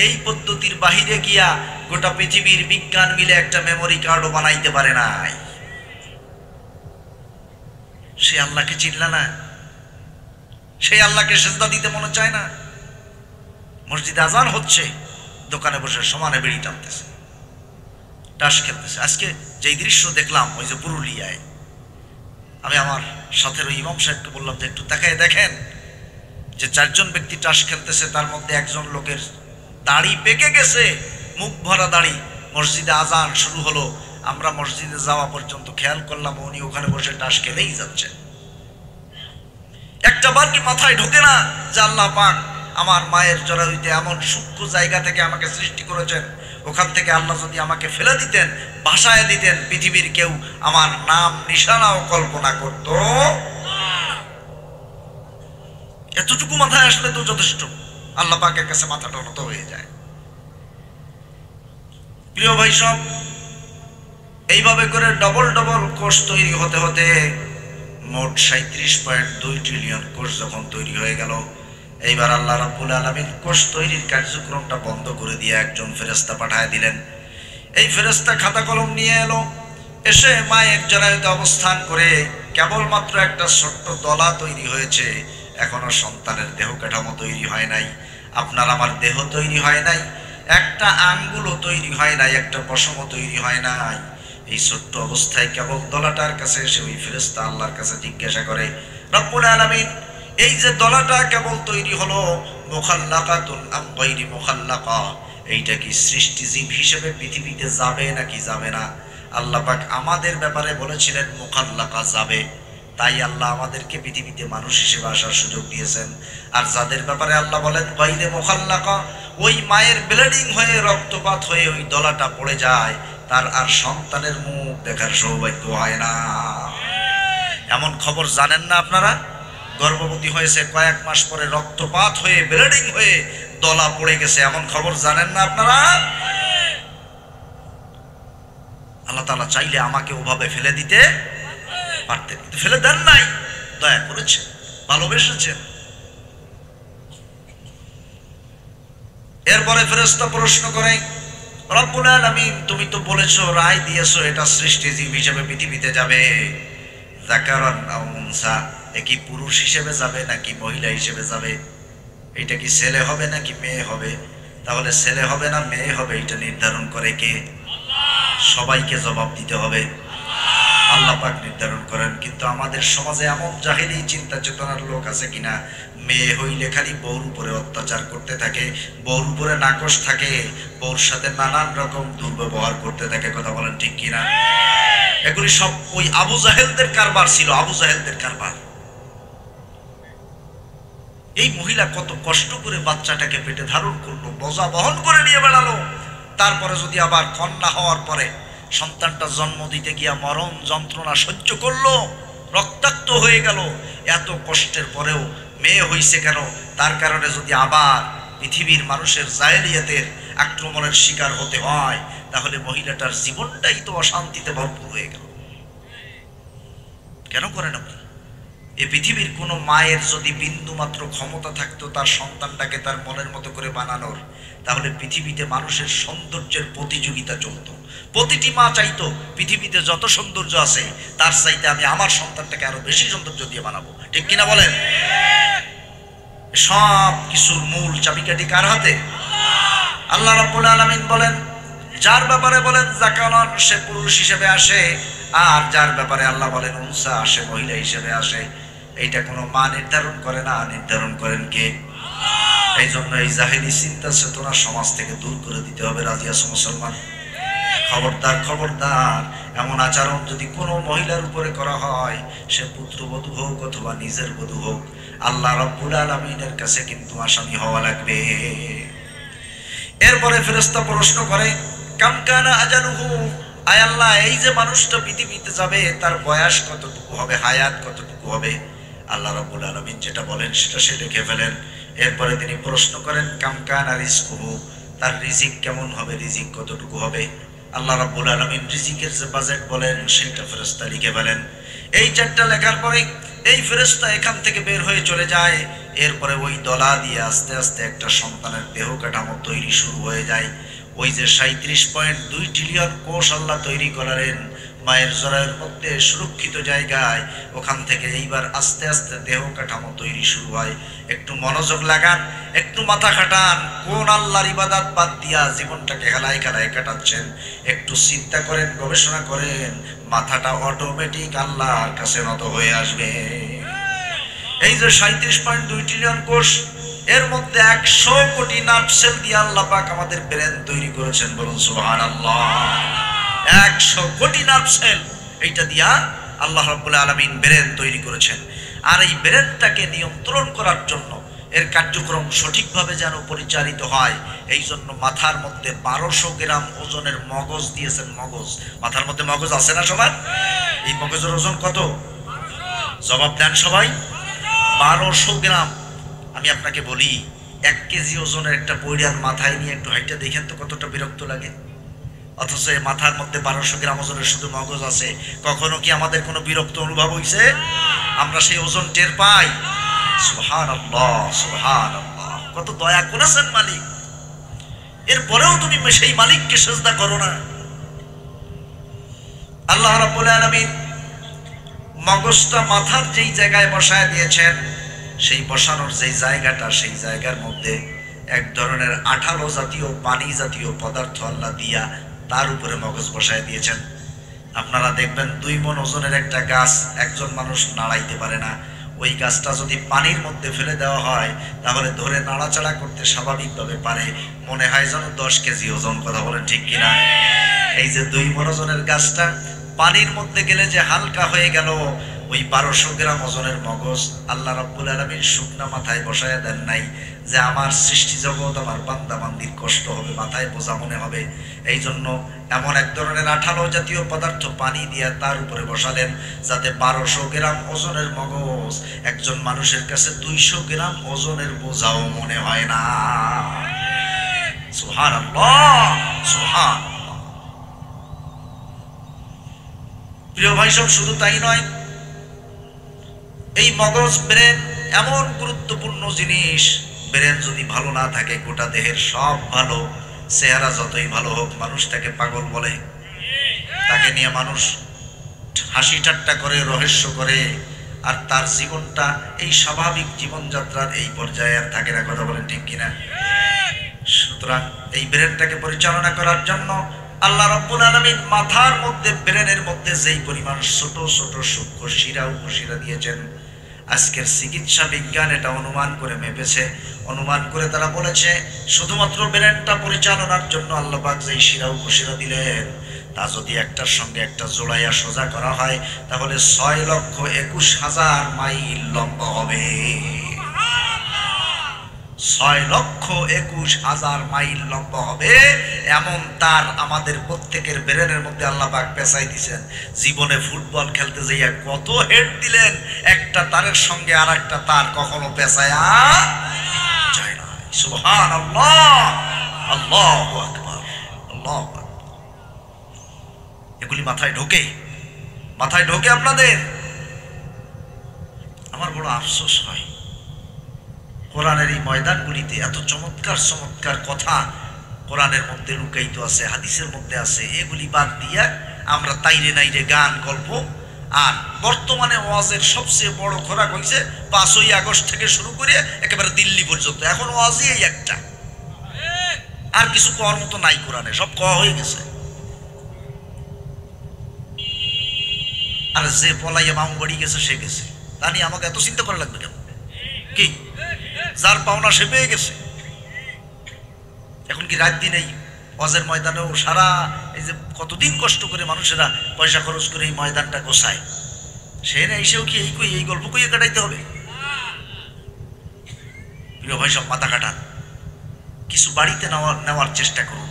এই পদ্ধতির বাহিরে গিয়া গোটা পৃথিবীর বিজ্ঞান মিলে একটা মেমোরি কার্ডও বানাইতে পারে নাই। সে আল্লাহকে চিনলা না? সেই আল্লাহকে সিজদা দিতে মনে চায় না? মসজিদে আজান হচ্ছে, দোকানে বসে সমানে বিড়ি টানতেছে, তাস খেলতেছে। আজকে যেই দৃশ্য দেখলাম ওই যে পুরুলিয়ায়, আমি আমার সাথের ওই ইমাম সাহেবকে বললাম যে একটু তাকায় দেখেন যে 4 জন ব্যক্তি তাস খেলতেছে, তার মধ্যে একজন লোকের দাড়ি পেকে গেছে, মুখ ভরা দাড়ি। মসজিদে আজান শুরু হলো, আমরা মসজিদে যাওয়া পর্যন্ত খেয়াল করলাম উনি ওখানে বসে তাস খেলেই যাচ্ছেন। একটা বার কি মাথায় ঢোকে না যে আল্লাহ পাক আমার মায়ের জরায়ুতে এমন সূক্ষ্ম জায়গা থেকে আমাকে সৃষ্টি করেছেন, ওখান থেকে আল্লাহ যদি আমাকে ফেলে দিতেন, ভাসায় দিতেন, পৃথিবীর কেউ আমার নাম নিশানাও কল্পনা করত? এতটুকু মাথায় আসলে তো যথেষ্ট, আল্লাহ পাকের কাছে মাথাটা নত হয়ে যায়। প্রিয় ভাই সব, এইভাবে করে ডবল ডবল কোষ তৈরি হতে হতে মোট 37.2 ট্রিলিয়ন কোষ যখন তৈরি হয়ে গেল, এইবার আল্লাহ রাব্বুল আলামিন কোষ তৈরির কার্যক্রমটা বন্ধ করে দিয়ে একজন ফেরেশতা পাঠায় দিলেন। এই ফেরেশতা খাতা কলম নিয়ে এলো, এসে মায়ের জরায়ুতে অবস্থান করে কেবলমাত্র একটা ছোট্ট দলা তৈরি হয়েছে, এখনো সন্তানের দেহ কাঠামো তৈরি হয় নাই, আপনার আমার দেহ তৈরি হয় নাই, একটা আঙ্গুলও তৈরি হয় নাই, একটা পশমও তৈরি হয় নাই। এই ছোট্ট অবস্থায় কেবল দলাটার কাছে এসে ওই ফেরেশতা আল্লাহর কাছে জিজ্ঞাসা করে, রব্বুল আলামিন, এই যে দলাটা কেবল তৈরি হলো, মুখাল্লাকাতুন আম গায়রি মুখাল্লাকা, এইটা কি সৃষ্টিজীব হিসেবে পৃথিবীতে যাবে নাকি যাবে না? আল্লাহ পাক আমাদের ব্যাপারে বলেছিলেন মুখাল্লাকা যাবে, তাই আল্লাহ আমাদেরকে পৃথিবীতে মানুষ হিসেবে আসার সুযোগ দিয়েছেন। আর যাদের ব্যাপারে আল্লাহ বলেন গায়রি মুখাল্লাকা, ওই মায়ের ব্লিডিং হয়ে রক্তপাত হয়ে ওই দলাটা পড়ে যায়, তার আর সন্তানের মুখ দেখার সৌভাগ্য হয় না। এমন খবর জানেন না আপনারা? গর্ভবতী হয়েছে, কয়েক মাস পরে রক্তপাত হয়ে ব্লিডিং হয়ে দলা পড়ে গেছে, এমন খবর জানেন না আপনারা? আল্লাহ তাআলা চাইলে আমাকে ওভাবে ফেলে দিতে পারতেন, কিন্তু ফেলে দেন নাই, দয়া করেছেন, ভালোবেসেছেন। এরপরে ফেরেশতা প্রশ্ন করে, রব্বুল আলামিন, তুমি তো বলেছো, রায় দিয়েছো, এটা সৃষ্টিজীব হিসেবে পৃথিবীতে যাবে, যাকারান আও উনসা, কি পুরুষ হিসেবে যাবে নাকি মহিলা হিসেবে যাবে? এটা কি ছেলে হবে নাকি মেয়ে হবে? তাহলে ছেলে হবে না মেয়ে হবে, এটা নির্ধারণ করে কে? আল্লাহ। সবাইকে জবাব দিতে হবে, আল্লাহ পাক নির্ধারণ করেন। কিন্তু আমাদের সমাজে এমন জাহেলি চিন্তা চেতনার লোক আছে কিনা, মেয়ে হইলে খালি বউর উপরে অত্যাচার করতে থাকে, বউর উপরে নাকশ থাকে, বউর সাথে নানান রকম দুর্ব্যবহার করতে থাকে। কথা বলেন ঠিক কিনা? এগুলি সব ওই আবু জাহেলদের কারবার ছিল, আবু জাহেলদের কারবার। এই মহিলা কত কষ্ট করে বাচ্চাটাকে পেটে ধারণ করলো, বোঝা বহন করে নিয়ে বেড়ালো। তারপরে যদি আবার কন্যা হওয়ার পরে সন্তানটা জন্ম দিতে গিয়া মরণ যন্ত্রণা সহ্য করলো, রক্তাক্ত হয়ে গেল। এত কষ্টের পরেও মেয়ে হইছে কেন? তার কারণে যদি আবার পৃথিবীর মানুষের জাহেলিয়াতের আক্রমণের শিকার হতে হয়, তাহলে মহিলাটার জীবনটাই তো অশান্তিতে ভরপুর হয়ে গেল। কেন করেন আপনি? এই পৃথিবীর কোন মায়ের যদি বিন্দু মাত্র ক্ষমতা থাকতো তার সন্তানটাকে তার মনের মতো করে বানানোর, তাহলে পৃথিবীতে মানুষের সৌন্দর্যের প্রতিযোগিতা চলতো। প্রতিটি মা চাইতো পৃথিবীতে যত সৌন্দর্য আছে তার চাইতে আমি আমার সন্তানটাকে আরো বেশি সৌন্দর্য দিয়ে বানাবো। ঠিক কিনা বলেন? সব কিছুর মূল চাবিকাঠি কার হাতে? আল্লাহ রাব্বুল আলামিন বলেন, যার ব্যাপারে বলেন যাকালান সে পুরুষ হিসেবে আসে, আর যার ব্যাপারে আল্লাহ বলেন উনসা আসে, মহিলা হিসেবে আসে। এইটা কোনো মা নির্ধারণ করে না, নির্ধারণ করেন কে? এই জন্য এই জাহেলি চিন্তা চেতনা সমাজ থেকে দূর করে দিতে হবে। রাজি আছো মুসলমান? খবরদার, খবরদার। এমন আচরণ যদি কোনো মহিলার উপরে করা হয়, সে পুত্রবধূ হোক অথবা নিজের বধূ হোক, আল্লাহ রাব্বুল আলামিনের কাছে কিন্তু আসামি হওয়া লাগবে। এরপরে ফেরেশতা প্রশ্ন করে, কাম কানা আজালুহু, আয় আল্লাহ এই যে মানুষটা পৃথিবীতে যাবে তার বয়স কতটুকু হবে, হায়াত কতটুকু হবে? আল্লাহ রাব্বুল আলামিন যেটা বলেন সেটা সে লিখে ফেলেন। এরপরে তিনি প্রশ্ন করেন, কাম কানা রিজকুহু, তার রিজিক কেমন হবে, রিজিক কতটুকু হবে? আল্লাহ রাব্বুল আলামিন রিজিকের যে বাজেট বলেন সেটা ফেরেশতা লিখে ফেলেন। এই চারটা লেখার পরে এই ফেরেশতা এখান থেকে বের হয়ে চলে যায়। এরপরে ওই দলা দিয়ে আস্তে আস্তে একটা সন্তানের দেহ কাঠামো তৈরি শুরু হয়ে যায়। ওই যে 37.2 ট্রিলিয়ন কোষ আল্লাহ তৈরি করালেন মায়ের জরায়ুর মধ্যে সুরক্ষিত জায়গায়, ওখান থেকে এইবার আস্তে আস্তে দেহ কাঠামো তৈরি শুরু হয়। একটু মনোযোগ লাগান, একটু মাথা খাটান, কোন আল্লাহর ইবাদত বাদ দিয়া জীবনটাকে হেলায় খেলায় কাটাচ্ছেন একটু চিন্তা করেন, গবেষণা করেন, মাথাটা অটোমেটিক আল্লাহর কাছে নত হয়ে আসবে। এই যে 37.2 ট্রিলিয়ন কোষ, এর মধ্যে 100 কোটি নার্ভ সেল দিয়ে আল্লাহ পাক আমাদের ব্রেন তৈরি করেছেন। বলুন সুবহানাল্লাহ। 100 কোটি নার্ভ সেল, এইটা দিয়া আল্লাহ রাব্বুল আলামিন ব্রেন তৈরি করেছেন। আর এই ব্রেনটাকে নিয়ন্ত্রণ করার জন্য, এর কার্যক্রম সঠিকভাবে যেন পরিচালিত হয়, এই জন্য মাথার মধ্যে 1200 গ্রাম ওজনের মগজ দিয়েছেন। মগজ, মাথার মধ্যে মগজ আছে না সবার? এই মগজের ওজন কত? জবাব দেন সবাই। 1200 গ্রাম। আমি আপনাকে বলি, 1 কেজি ওজনের একটা পয়ড়ার মাথায় নিয়ে একটু হাইটা দেখেন তো কতটা বিরক্ত লাগে। অথচ এই মাথার মধ্যে 1200 গ্রাম ওজনের শুধু মগজ আছে। কখনো কি আমাদের কোনো বিরক্ত অনুভব হইছে? আমরা সেই ওজন টের পাই? সুবহানাল্লাহ, সুবহানাল্লাহ। কত দয়া করেছেন মালিক। এরপরেও তুমি সেই মালিককে সিজদা করো না। আল্লাহ রাব্বুল আলামিন মগজটা মাথার যেই জায়গায় বসায় দিয়েছেন, সেই বসানোর যেই জায়গাটা, সেই জায়গার মধ্যে এক ধরনের আঠালো জাতীয় পানি জাতীয় পদার্থ আল্লাহ দিয়া তার উপরে মগজ বসায় দিয়েছেন। আপনারা দেখবেন 2 মণ ওজনের একটা গাছ একজন মানুষ নাড়াইতে পারে না। ওই গাছটা যদি পানির মধ্যে ফেলে দেওয়া হয় তাহলে ধরে নাড়াচাড়া করতে স্বাভাবিকভাবে পারে, মনে হয় যেন 10 কেজি ওজন। কথা বলেন ঠিক কিনা? এই যে 2 মণ ওজনের গাছটা পানির মধ্যে গেলে যে হালকা হয়ে গেল, ওই 1200 গ্রাম ওজনের মগজ আল্লাহ রাব্বুল আলামিন শুকনা মাথায় বসায় দেন নাই যে আমার সৃষ্টি জগৎ, আমার বান্দা বান্দির কষ্ট হবে, মাথায় বোঝা মনে হবে। এই জন্য এমন এক ধরনের আঠালো জাতীয় পদার্থ পানি দিয়ে তার উপরে বসালেন, যাতে 1200 গ্রাম ওজনের মগজ একজন মানুষের কাছে 200 গ্রাম ওজনের বোঝাও মনে হয় না। সুবহানাল্লাহ, সুবহানাল্লাহ। প্রিয় ভাই সব, শুধু তাই নয়, এই মগজ ব্রেন এমন গুরুত্বপূর্ণ জিনিস, ব্রেন যদি ভালো না থাকে গোটা দেহের সব ভালো, চেহারা যতই ভালো হোক মানুষটাকে পাগল বলে, তাকে নিয়ে মানুষ হাসি ঠাট্টা করে, রহস্য করে, আর তার জীবনটা এই স্বাভাবিক জীবনযাত্রার এই পর্যায়ে আর থাকে না। কথা বলেন ঠিক কিনা? সুতরাং এই ব্রেনটাকে পরিচালনা করার জন্য আল্লাহ রাব্বুল আলামিন মাথার মধ্যে, ব্রেনের মধ্যে যেই পরিমাণ ছোট ছোট সূক্ষ্ম শিরা উপশিরা দিয়েছেন, আজকের চিকিৎসা বিজ্ঞান এটা অনুমান করে মেপেছে। অনুমান করে তারা বলেছে শুধুমাত্র ব্রেনটা পরিচালনার জন্য আল্লাহ পাক যেই শিরা উপশিরা দিলেন, তা যদি একটার সঙ্গে একটা জোড়াইয়া সোজা করা হয় তাহলে 6,21,000 মাইল লম্বা হবে। 6,21,000 মাইল লম্বা হবে, এমন তার আমাদের প্রত্যেকের ব্রেনের মধ্যে আল্লাহ পাক পেঁচাই দিয়েছেন। জীবনে ফুটবল খেলতে যাইয়া কত হেড দিলেন, একটা তারের সঙ্গে আর একটা তার কখনো পেঁচায়া যায় না। সুবহানাল্লাহ, আল্লাহু আকবার, আল্লাহু আকবার। এগুলি মাথায় ঢোকে, মাথায় ঢোকে আপনাদের? আমার বড় আফসোস হয়, কোরআনের এই ময়দানগুলিতে এত চমৎকার চমৎকার কথা কোরআনের মধ্যে লুকায়িত আছে, হাদিসের মধ্যে আছে, এগুলি বাদ দিয়া আমরা তাইরে নাইরে গান গল্প। আর বর্তমানে ওয়াজের সবচেয়ে বড় খোরাক হয়েছে 5ই আগস্ট থেকে শুরু করে একেবারে দিল্লি পর্যন্ত। এখন ওয়াজই এই একটা, আর কিছু কওয়ার মতো নাই কোরআনে, সব কওয়া হয়ে গেছে। আর যে পলাইয়া মামু বাড়ি গেছে সে গেছে, তা নিয়ে আমাকে এত চিন্তা করা লাগবে কেন? কি যার পাওনা সে পেয়ে গেছে। এখন কি রাত দিন এই ওয়াজের ময়দানেও সারা এই যে কতদিন কষ্ট করে মানুষেরা পয়সা খরচ করে এই ময়দানটা গোছায়, সে না এসেও কি এই গল্প কইয়ে কাটাইতে হবে? প্রিয় ভাই, সব মাথা কাটান, কিছু বাড়িতে নেওয়ার চেষ্টা করুন।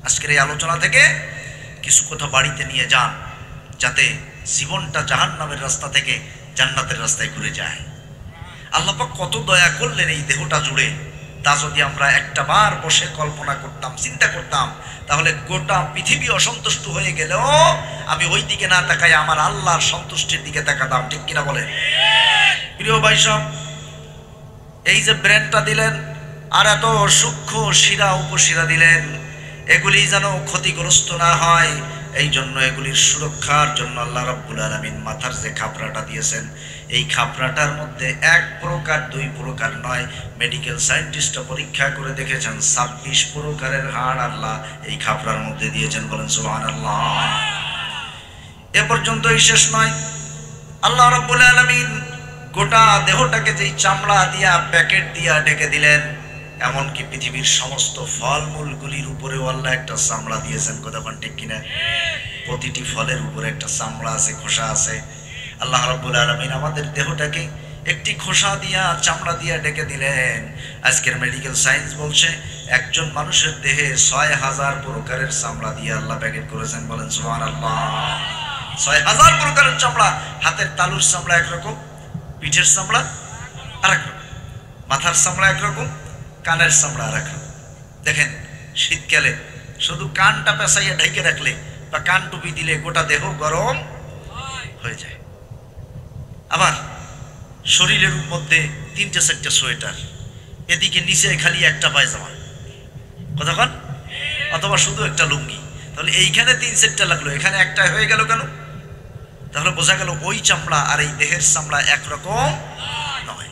আজকের এই আলোচনা থেকে কিছু কথা বাড়িতে নিয়ে যান, যাতে জীবনটা জাহান্নামের রাস্তা থেকে জান্নাতের রাস্তায় ঘুরে যায়। আল্লাহ পাক কত দয়া করলেন এই দেহটা জুড়ে, তা যদি আমরা একটা বার বসে কল্পনা করতাম, চিন্তা করতাম, তাহলে গোটা পৃথিবী অসন্তুষ্ট হয়ে গেলেও আমি ওই দিকে না তাকাই আমার আল্লাহর সন্তুষ্টির দিকে তাকাতাম। ঠিক কিনা বলে? প্রিয় ভাই সব, এই যে ব্রেনটা দিলেন আর এত সূক্ষ্ম শিরা উপশিরা দিলেন, এগুলি যেন ক্ষতিগ্রস্ত না হয়, এই জন্য এগুলির সুরক্ষার জন্য আল্লাহ রাব্বুল আলামিন মাথার যে খাপড়াটা দিয়েছেন, এই খাপড়াটার মধ্যে এক প্রকার দুই প্রকার নয়, মেডিকেল সায়েন্টিস্টরা পরীক্ষা করে দেখেছেন 26 প্রকারের হাড় আল্লাহ এই খাপড়ার মধ্যে দিয়েছেন। বলেন সুবহানাল্লাহ। এ পর্যন্তই শেষ নয়, আল্লাহ রাব্বুল আলামিন গোটা দেহটাকে যেই চামড়া দিয়া প্যাকেট দিয়া ঢেকে দিলেন, এমনকি পৃথিবীর সমস্ত ফলমূলগুলির উপরেও আল্লাহ একটা চামড়া দিয়েছেন। কথা বলেন ঠিক কিনা? প্রতিটি ফলের উপরে একটা চামড়া আছে, খোসা আছে। আল্লাহ রাব্বুল আলামিন আমাদের দেহটাকে একটি খোসা দিয়া চামড়া দিয়া ঢেকে দিলেন। আজকের মেডিকেল সায়েন্স বলছে একজন মানুষের দেহে 6,000 প্রকারের চামড়া দিয়ে আল্লাহ প্যাকেট করেছেন। বলেন সুবহানাল্লাহ। 6,000 প্রকারের চামড়া। হাতের তালুর চামড়া একরকম, পিঠের চামড়া আরেক রকম, মাথার চামড়া একরকম, কানের চামড়া আরেক রকম। দেখেন শীতকালে শুধু কানটা পেঁচাইয়া ঢেকে রাখলে বা কান টুপি দিলে গোটা দেহ গরম হয়ে যায়। আবার শরীরের মধ্যে 3-4টা সোয়েটার, এদিকে নিচে খালি একটা পায়জামা, কতক্ষণ, অথবা শুধু একটা লুঙ্গি, তাহলে এইখানে 3-4টা লাগলো, এখানে একটা হয়ে গেল কেন? তাহলে বোঝা গেল ওই চামড়া আর এই দেহের চামড়া একরকম নয়।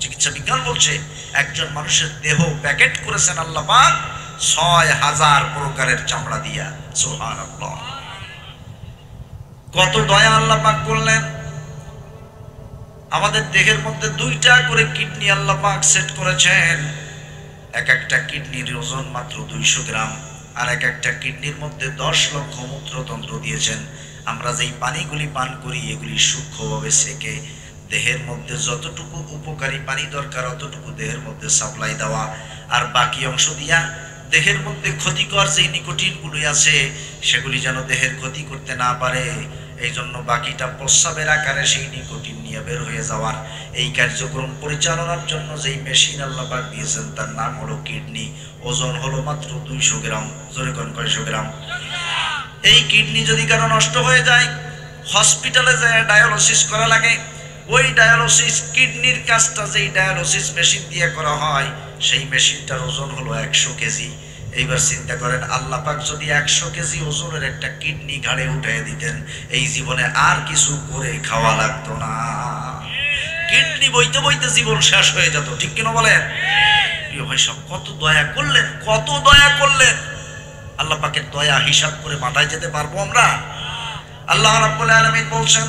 চিকিৎসা বিজ্ঞান বলছে একজন মানুষের দেহ প্যাকেট করেছেন আল্লাহ পাক 6,000 প্রকারের চামড়া দিয়া। সুবহানাল্লাহ। কত দয়া আল্লাহ পাক করলেন। আমাদের দেহের মধ্যে 2টা করে কিডনি আল্লাহ পাক সেট করেছেন। এক একটা কিডনির ওজন মাত্র 200 গ্রাম, আর এক একটা কিডনির মধ্যে 10 লক্ষ মূত্রতন্ত্র দিয়েছেন। আমরা যেই পানিগুলি পান করি এগুলি সূক্ষ্মভাবে সেকে দেহের মধ্যে যতটুকু উপকারী পানি দরকার অতটুকু দেহের মধ্যে সাপ্লাই দেওয়া, আর বাকি অংশ দিয়া দেহের মধ্যে ক্ষতিকর যে নিকোটিনগুলি আছে সেগুলি যেন দেহের ক্ষতি করতে না পারে, এই জন্য বাকিটা প্রস্রাবের আকারে সেই নিকোটিন নিয়ে বের হয়ে যাওয়ার এই কার্যক্রম পরিচালনার জন্য যেই মেশিন আল্লাহ পাক দিয়েছেন তার নাম হলো কিডনি। ওজন হলো মাত্র 200 গ্রাম। জোরে কোন কয়শো গ্রাম? এই কিডনি যদি কারো নষ্ট হয়ে যায়, হসপিটালে যায় ডায়ালিসিস করা লাগে। ওই ডায়ালিসিস কিডনির কাজটা যেই ডায়ালিসিস মেশিন দিয়ে করা হয় সেই মেশিনটার ওজন হলো 100 কেজি। এইবার চিন্তা করেন আল্লাহ পাক যদি 100 কেজি ওজনের একটা কিডনি ঘাড়ে উঠিয়ে দিতেন, এই জীবনে আর কিছু করে খাওয়া লাগতো না। কিডনি বইতে বইতে জীবন শেষ হয়ে যেত। ঠিক কিনা বলেন? প্রিয় ভাই সব, কত দয়া করলেন, কত দয়া করলেন। আল্লাহ পাকের দয়া হিসাব করে মাথায় যেতে পারবো আমরা? আল্লাহ রাব্বুল আলামিন বলছেন,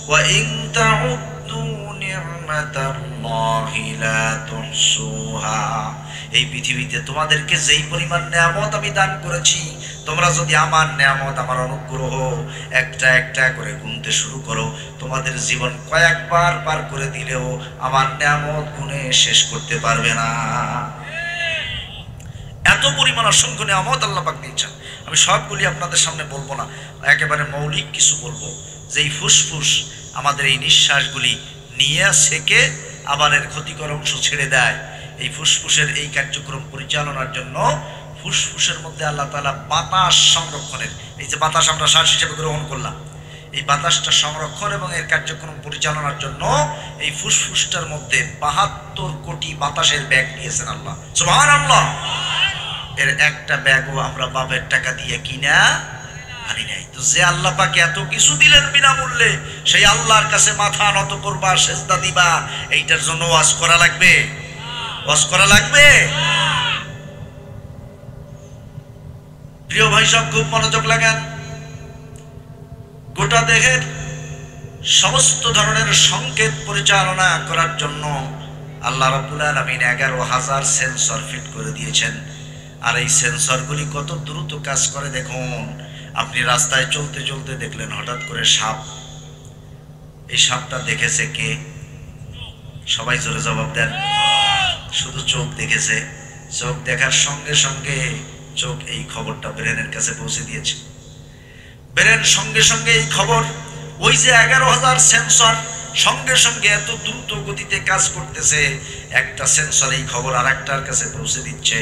ওয়া ইন তাউদ্দু নি'মাতাল্লাহি লা তুহসুহা, এই পৃথিবীতে তোমাদেরকে যেই পরিমাণ নিয়ামত আমি দান করেছি, তোমরা যদি আমার নিয়ামত, আমার অনুগ্রহ একটা একটা করে গুনতে শুরু করো, তোমাদের জীবন কয়েকবার পার করে দিলেও আমার নিয়ামত গুনে শেষ করতে পারবে না। এত পরিমাণ অসংখ্য নিয়ামত আল্লাহ পাক দিয়েছেন। আমি সবগুলি আপনাদের সামনে বলবো না, একেবারে মৌলিক কিছু বলবো। যে এই ফুসফুস আমাদের এই নিঃশ্বাসগুলি নিয়ে সেকে আবার এর ক্ষতিকর অংশ ছেড়ে দেয়, এই ফুসফুসের এই কার্যক্রম পরিচালনার জন্য ফুসফুসের মধ্যে আল্লাহ তাআলা বাতাস সংরক্ষণের, এই যে বাতাস আমরা শ্বাস হিসেবে গ্রহণ করলাম, এই বাতাসটা সংরক্ষণ এবং এর কার্যক্রম পরিচালনার জন্য এই ফুসফুসটার মধ্যে ৭২ কোটি বাতাসের ব্যাগ দিয়েছেন আল্লাহ। সুবহানাল্লাহ। এর একটা ব্যাগও আমরা বাপের টাকা দিয়ে কিনা আনি নাই। তো যে আল্লাহ পাকে এত কিছু দিলেন বিনামূল্যে, সেই আল্লাহর কাছে মাথা নত করবা, সেজদা দিবা, এইটার জন্য ওয়াজ করা লাগবে? ওয়াজ করা লাগবে? প্রিয় ভাই সব খুব মনোযোগ লাগান। গোটা দেহের সমস্ত ধরনের সংকেত পরিচালনা করার জন্য আল্লাহ রাব্বুল আলামিন ১১,০০০ সেন্সর ফিট করে দিয়েছেন। আর এই সেন্সরগুলি কত দ্রুত কাজ করে দেখুন। আপনি রাস্তায় চলতে চলতে দেখলেন হঠাৎ করে সাপ, এই সাপটা দেখেছে কে? সবাই জোরে জবাব দেন। শুধু চোখ দেখেছে। চোখ দেখার সঙ্গে সঙ্গে চোখ এই খবরটা ব্রেনের কাছে পৌঁছে দিয়েছে। ব্রেন সঙ্গে সঙ্গে এই খবর, ওই যে ১১,০০০ সেন্সর সঙ্গে সঙ্গে এত দ্রুত গতিতে কাজ করতেছে, একটা সেন্সর এই খবর আর একটার কাছে পৌঁছে দিচ্ছে।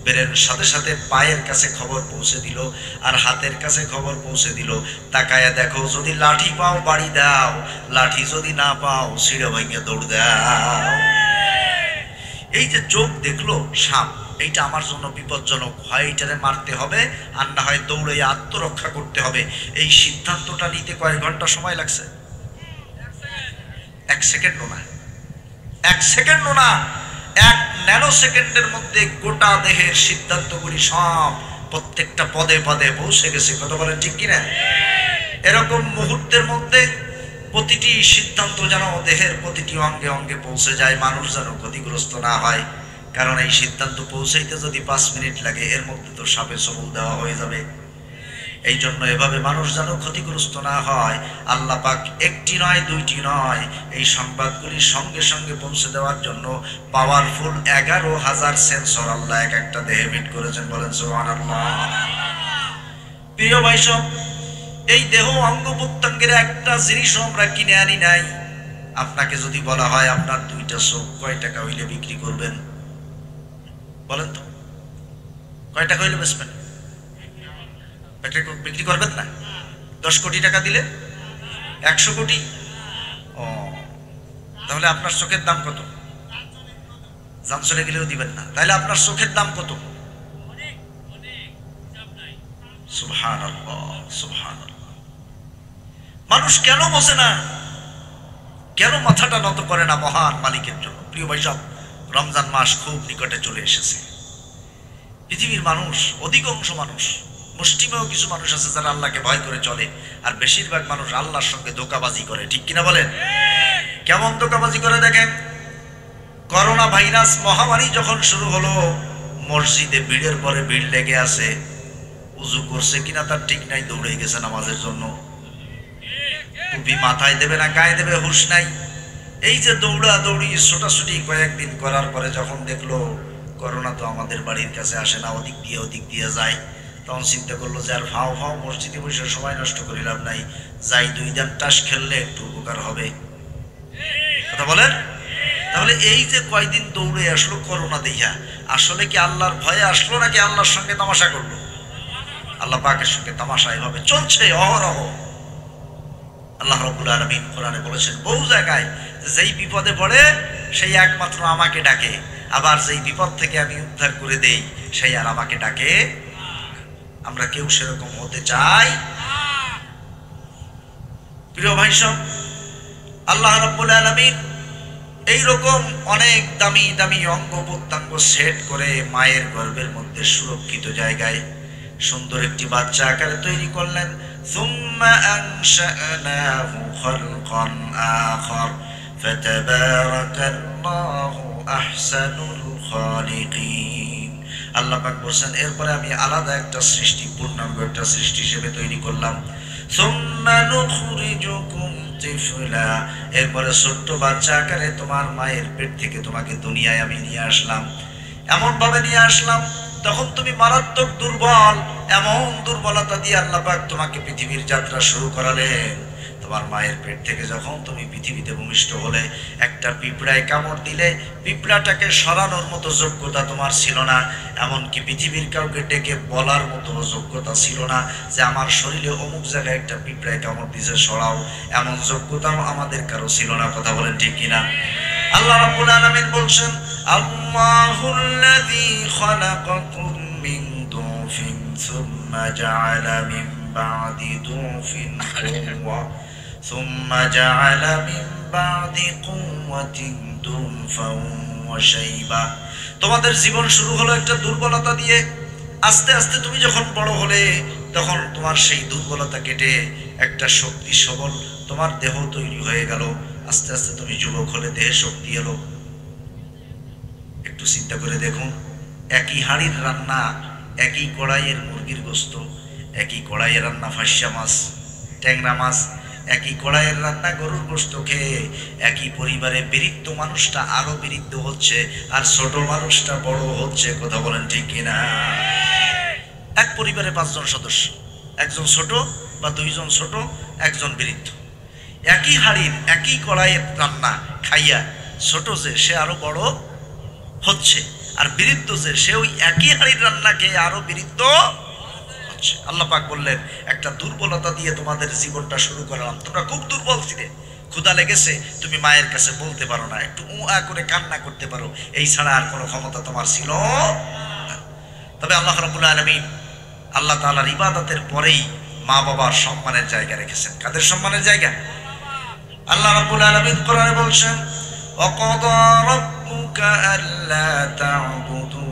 ব্রেন সাথে সাথে পায়ের কাছে খবর পৌঁছে দিল, আর হাতের কাছে খবর পৌঁছে দিল। তাকায়া দেখো, যদি লাঠি পাও বাড়ি দাও, লাঠি যদি না পাও ছিঁড়ে ভাঙিয়ে দৌড় দাও। এই যে চোখ দেখলো সাপ, এইটা আমার জন্য বিপজ্জনক, হয় এইটারে মারতে হবে আর না হয় দৌড়ে আত্মরক্ষা করতে হবে। এই সিদ্ধান্তটা নিতে কয়েক ঘন্টা সময় লাগছে? 1 সেকেন্ডও না। 1 সেকেন্ডও না, 1 ন্যানো সেকেন্ডের মধ্যে গোটা দেহের সিদ্ধান্তগুলি সব প্রত্যেকটা পদে পদে পৌঁছে গেছে। কথা বলেন ঠিক কিনা? এরকম মুহূর্তের মধ্যে প্রতিটি সিদ্ধান্ত যেন দেহের প্রতিটি অঙ্গে অঙ্গে পৌঁছে যায়, মানুষ যেন ক্ষতিগ্রস্ত না হয়। কারণ এই সিদ্ধান্ত পৌঁছাইতে যদি 5 মিনিট লাগে, এর মধ্যে তো সাপে সবল দেওয়া হয়ে যাবে। এই জন্য এভাবে মানুষ যেন ক্ষতিগ্রস্ত না হয়, আল্লাহ পাক একটি নয় দুইটি নয়, এই সংবাদগুলি সঙ্গে সঙ্গে পৌঁছে দেওয়ার জন্য পাওয়ারফুল ১১,০০০ সেন্সর আল্লাহ এক একটা দেহে ফিট করেছেন। বলেন সুবহানাল্লাহ। প্রিয় ভাই সব, এই দেহ অঙ্গ প্রত্যঙ্গের একটা জিনিসও আমরা কিনে আনি নাই। আপনাকে যদি বলা হয় আপনার 2টা চোখ কয় টাকা হইলে বিক্রি করবেন? বলেন তো, কয় টাকা হইলে বেচবেন? বিক্রি করবেন না? 10 কোটি টাকা দিলে? 100 কোটি? ও, তাহলে আপনার চোখের দাম কত? জান চলে গেলেও দিবেন না। তাহলে আপনার চোখের দাম কত? সুবহানাল্লাহ, সুবহানাল্লাহ। মানুষ কেন বোঝে না? কেন মাথাটা নত করে না মহান মালিকের জন্য? প্রিয় ভাই সব, রমজান মাস খুব নিকটে চলে এসেছে। পৃথিবীর মানুষ, অধিকাংশ মানুষ, মুষ্টিমেয় কিছু মানুষ আছে যারা আল্লাহকে ভয় করে চলে, আর বেশিরভাগ মানুষ আল্লাহর সঙ্গে ধোঁকাবাজি করে। ঠিক কিনা বলেন? কেমন ধোঁকাবাজি করে দেখেন। করোনা ভাইরাস মহামারী যখন শুরু হলো, মসজিদে ভিড়ের পরে ভিড় লেগে আছে। উজু করছে কিনা তার ঠিক নাই, দৌড়ে গেছে নামাজের জন্য। টুপি মাথায় দেবে না গায়ে দেবে হুঁশ নাই। এই যে দৌড়া দৌড়ি ছোটাছুটি কয়েকদিন করার পরে যখন দেখলো করোনা তো আমাদের বাড়ির কাছে আসে না, ওদিক দিয়ে যায়, তখন চিন্তা করলো যে আর ফাও ফাও মসজিদে বসে সময় নষ্ট করিলাম নাই, যাই 2 দিন টাস খেললে একটু উপকার হবে। কথা বলেন? তাহলে এই যে কয়দিন দৌড়ে আসলো করোনা দেইয়া, আসলে কি আল্লাহর ভয়ে আসলো নাকি আল্লাহর সঙ্গে তামাশা করলো? আল্লাহ পাকের সঙ্গে তামাশা এভাবে চলছে অহরহ। আল্লাহ রাব্বুল আলামিন কোরআনে বলেছেন বহু জায়গায়, যেই বিপদে পড়ে সেই একমাত্র আমাকে ডাকে, আবার যেই বিপদ থেকে আমি উদ্ধার করে দেই সেই আর আমাকে ডাকে। আমরা কেউ সেরকম হতে চাই? প্রিয় ভাই সব, আল্লাহ রাব্বুল আলামিন এইরকম অনেক দামি দামি অঙ্গ প্রত্যঙ্গ সেট করে মায়ের গর্ভের মধ্যে সুরক্ষিত জায়গায় সুন্দর একটি বাচ্চা আকারে তৈরি করলেন। সুম্মা আনশা'নাহু খালকান আখার ফাতাবারাকাল্লাহু আহসানুল খালিকিন। আল্লাহ পাক বলেন এরপরে আমি আলাদা একটা সৃষ্টি, পূর্ণাঙ্গ একটা সৃষ্টি হিসেবে তৈরি করলাম। সুম্মা নুখরিজুকুম তিফলা, এরপরে ছোট্ট বাচ্চা আকারে তোমার মায়ের পেট থেকে তোমাকে দুনিয়ায় আমি নিয়ে আসলাম। এমন ভাবে নিয়ে আসলাম তখন তুমি মারাত্মক দুর্বল, এমন দুর্বলতা দিয়ে আল্লাহ পাক তোমাকে পৃথিবীর যাত্রা শুরু করালেন। তোমার মায়ের পেট থেকে যখন তুমি পৃথিবীতে ভূমিষ্ঠ হলে, একটা পিঁপড়ায় কামড় দিলে পিঁপড়াটাকে সরানোর মতো যোগ্যতা তোমার ছিল না, এমনকি পৃথিবীর কাউকে ডেকে বলার মতো যোগ্যতা ছিল না যে আমার শরীরে অমুক জায়গায় একটা পিঁপড়ায় কামড় দিয়েছে সরাও, এমন যোগ্যতাও আমাদের কারো ছিল না। কথা বলেন ঠিক কিনা? আল্লাহ রাব্বুল আলামিন বলছেন আল্লাহুল্লাযী খালাকাকুম মিন দুফিন সুম্মা জাআলা মিন বা'দি দুফিন কুওয়া সুম্মা জাআলা মিন বা'দি কুওয়াতিন দুফান ওয়া শাইবা। তোমাদের জীবন শুরু হলো একটা দুর্বলতা দিয়ে, আস্তে আস্তে তুমি যখন বড় হলে তখন তোমার সেই দুর্বলতা কেটে একটা শক্তি সবল তোমার দেহ তৈরি হয়ে গেল। আস্তে আস্তে তুমি যুবক হলে দেহে শক্তি এলো। একটু চিন্তা করে দেখুন, একই হাঁড়ির রান্না, একই কড়াইয়ের মুরগির গোস্ত, একই কড়াইয়ের রান্না ফাঁসা মাছ, ট্যাংরা মাছ, একই কড়াইয়ের রান্না গরুর গোস্ত খেয়ে একই পরিবারে বৃদ্ধ মানুষটা আরো বৃদ্ধ হচ্ছে আর ছোট মানুষটা বড় হচ্ছে। কথা বলেন ঠিক কিনা? এক পরিবারে 5 জন সদস্য, একজন ছোট বা 2 জন ছোট, একজন বৃদ্ধ। একই হাড়ির একই কড়াইয়ের রান্না খাইয়া ছোট যে সে আরো বড় হচ্ছে, আর বৃদ্ধ যে সে ওই একই হাড়ির রান্না খেয়ে আরো বৃদ্ধ হচ্ছে। আল্লাহ পাক বললেন একটা দুর্বলতা দিয়ে তোমাদের জীবনটা শুরু করলাম। তোমরা খুব দুর্বল ছিলে, ক্ষুধা লেগেছে, তুমি মায়ের কাছে বলতে পারো না, একটু উআ করে কান্না করতে পারো, এই ছাড়া আর কোনো ক্ষমতা তোমার ছিল না। তবে আল্লাহ রাব্বুল আলামিন আল্লাহ তাআলার ইবাদতের পরেই মা বাবার সম্মানের জায়গা রেখেছেন। কাদের সম্মানের জায়গা? আল্লাহ রাব্বুল আলামিন কোরআনে বলছেন ওয়াকাদা রাব্বুকা আল্লা তা'বুদু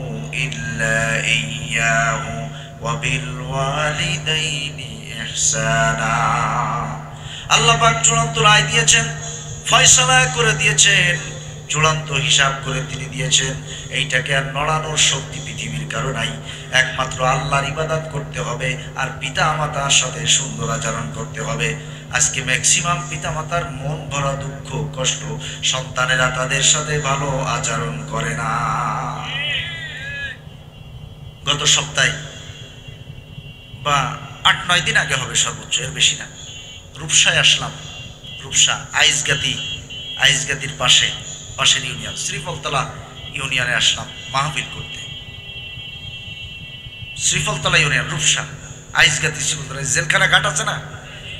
ইল্লা ইয়্যাহু ওয়া বিল ওয়ালিদাইনি ইহসানা। আল্লাহ পাক চূড়ান্ত রায় দিয়েছেন, ফয়সালা করে দিয়েছেন, চূড়ান্ত হিসাব করে তিনি দিয়েছেন। এইটাকে আর নড়ানোর শক্তি পৃথিবীর কারো নাই। একমাত্র আল্লাহর ইবাদত করতে হবে আর পিতা মাতার সাথে সুন্দর আচরণ করতে হবে। আজকে ম্যাক্সিমাম পিতা মাতার মন ভরা দুঃখ কষ্ট, সন্তানেরা তাদের সাথে ভালো আচরণ করে না। গত সপ্তাহে বা 8-9 দিন আগে হবে সর্বোচ্চ, এর বেশি না, রূপসায় আসলাম। রূপসা আইসগাতির পাশের ইউনিয়ন শ্রীফলতলা ইউনিয়নে আসলাম মাহফিল করতে। শ্রীফলতলা ইউনিয়ন, রূপসা, আইসগাতি, শ্রীফলতলা জেলখানা ঘাট আছে না,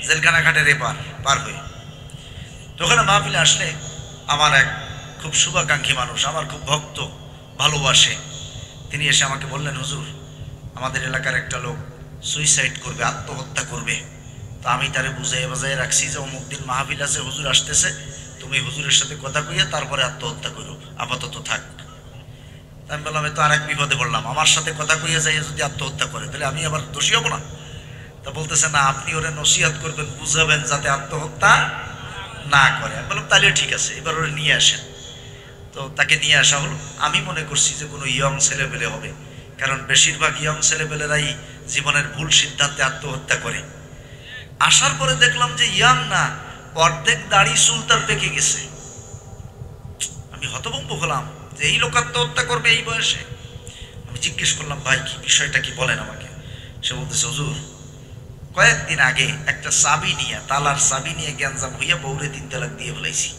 জেলখানা ঘাটের পার হয়ে তো ওখানে মাহফিলে আসলে আমার এক খুব শুভাকাঙ্ক্ষী মানুষ, আমার খুব ভক্ত, ভালোবাসে, তিনি এসে আমাকে বললেন হুজুর আমাদের এলাকার একটা লোক সুইসাইড করবে, আত্মহত্যা করবে। তো আমি তারে বুঝাই রাখছি যে অমুক দিন মাহফিল আছে, হুজুর আসতেছে, তুমি হুজুরের সাথে কথা কইয়া তারপরে আত্মহত্যা করো, আপাতত থাক। আমি বললাম তো আর এক বিপদে পড়লাম, আমার সাথে কথা কইয়া যাইয়া যদি আত্মহত্যা করে তাহলে আমি আবার দোষী হব না? তা বলতেছে না, আপনি ওরে নসিহত করবেন, বুঝাবেন যাতে আত্মহত্যা না করে। আমি বললাম তাহলে ঠিক আছে, এবার ওরে নিয়ে আসেন। তো তাকে নিয়ে আসা হলো। আমি মনে করছি যে কোনো ইয়ং ছেলেপেলে হবে, কারণ বেশিরভাগ ইয়ং ছেলেপেলেরাই জীবনের ভুল সিদ্ধান্তে আত্মহত্যা করে। আসার পরে দেখলাম যে ইয়াং না, অর্ধেক দাড়ি চুল তার পেকে গেছে। আমি হতভম্ব হলাম যে এই লোক আত্মহত্যা করবে এই বয়সে। আমি জিজ্ঞেস করলাম ভাই কি বিষয়টা কি বলেন আমাকে। সে বলতেছে হুজুর কয়েকদিন আগে একটা চাবি নিয়ে, তালার চাবি নিয়ে গ্যাঞ্জাম হইয়া বউরে 3 তালাক দিয়ে ফেলাইছি।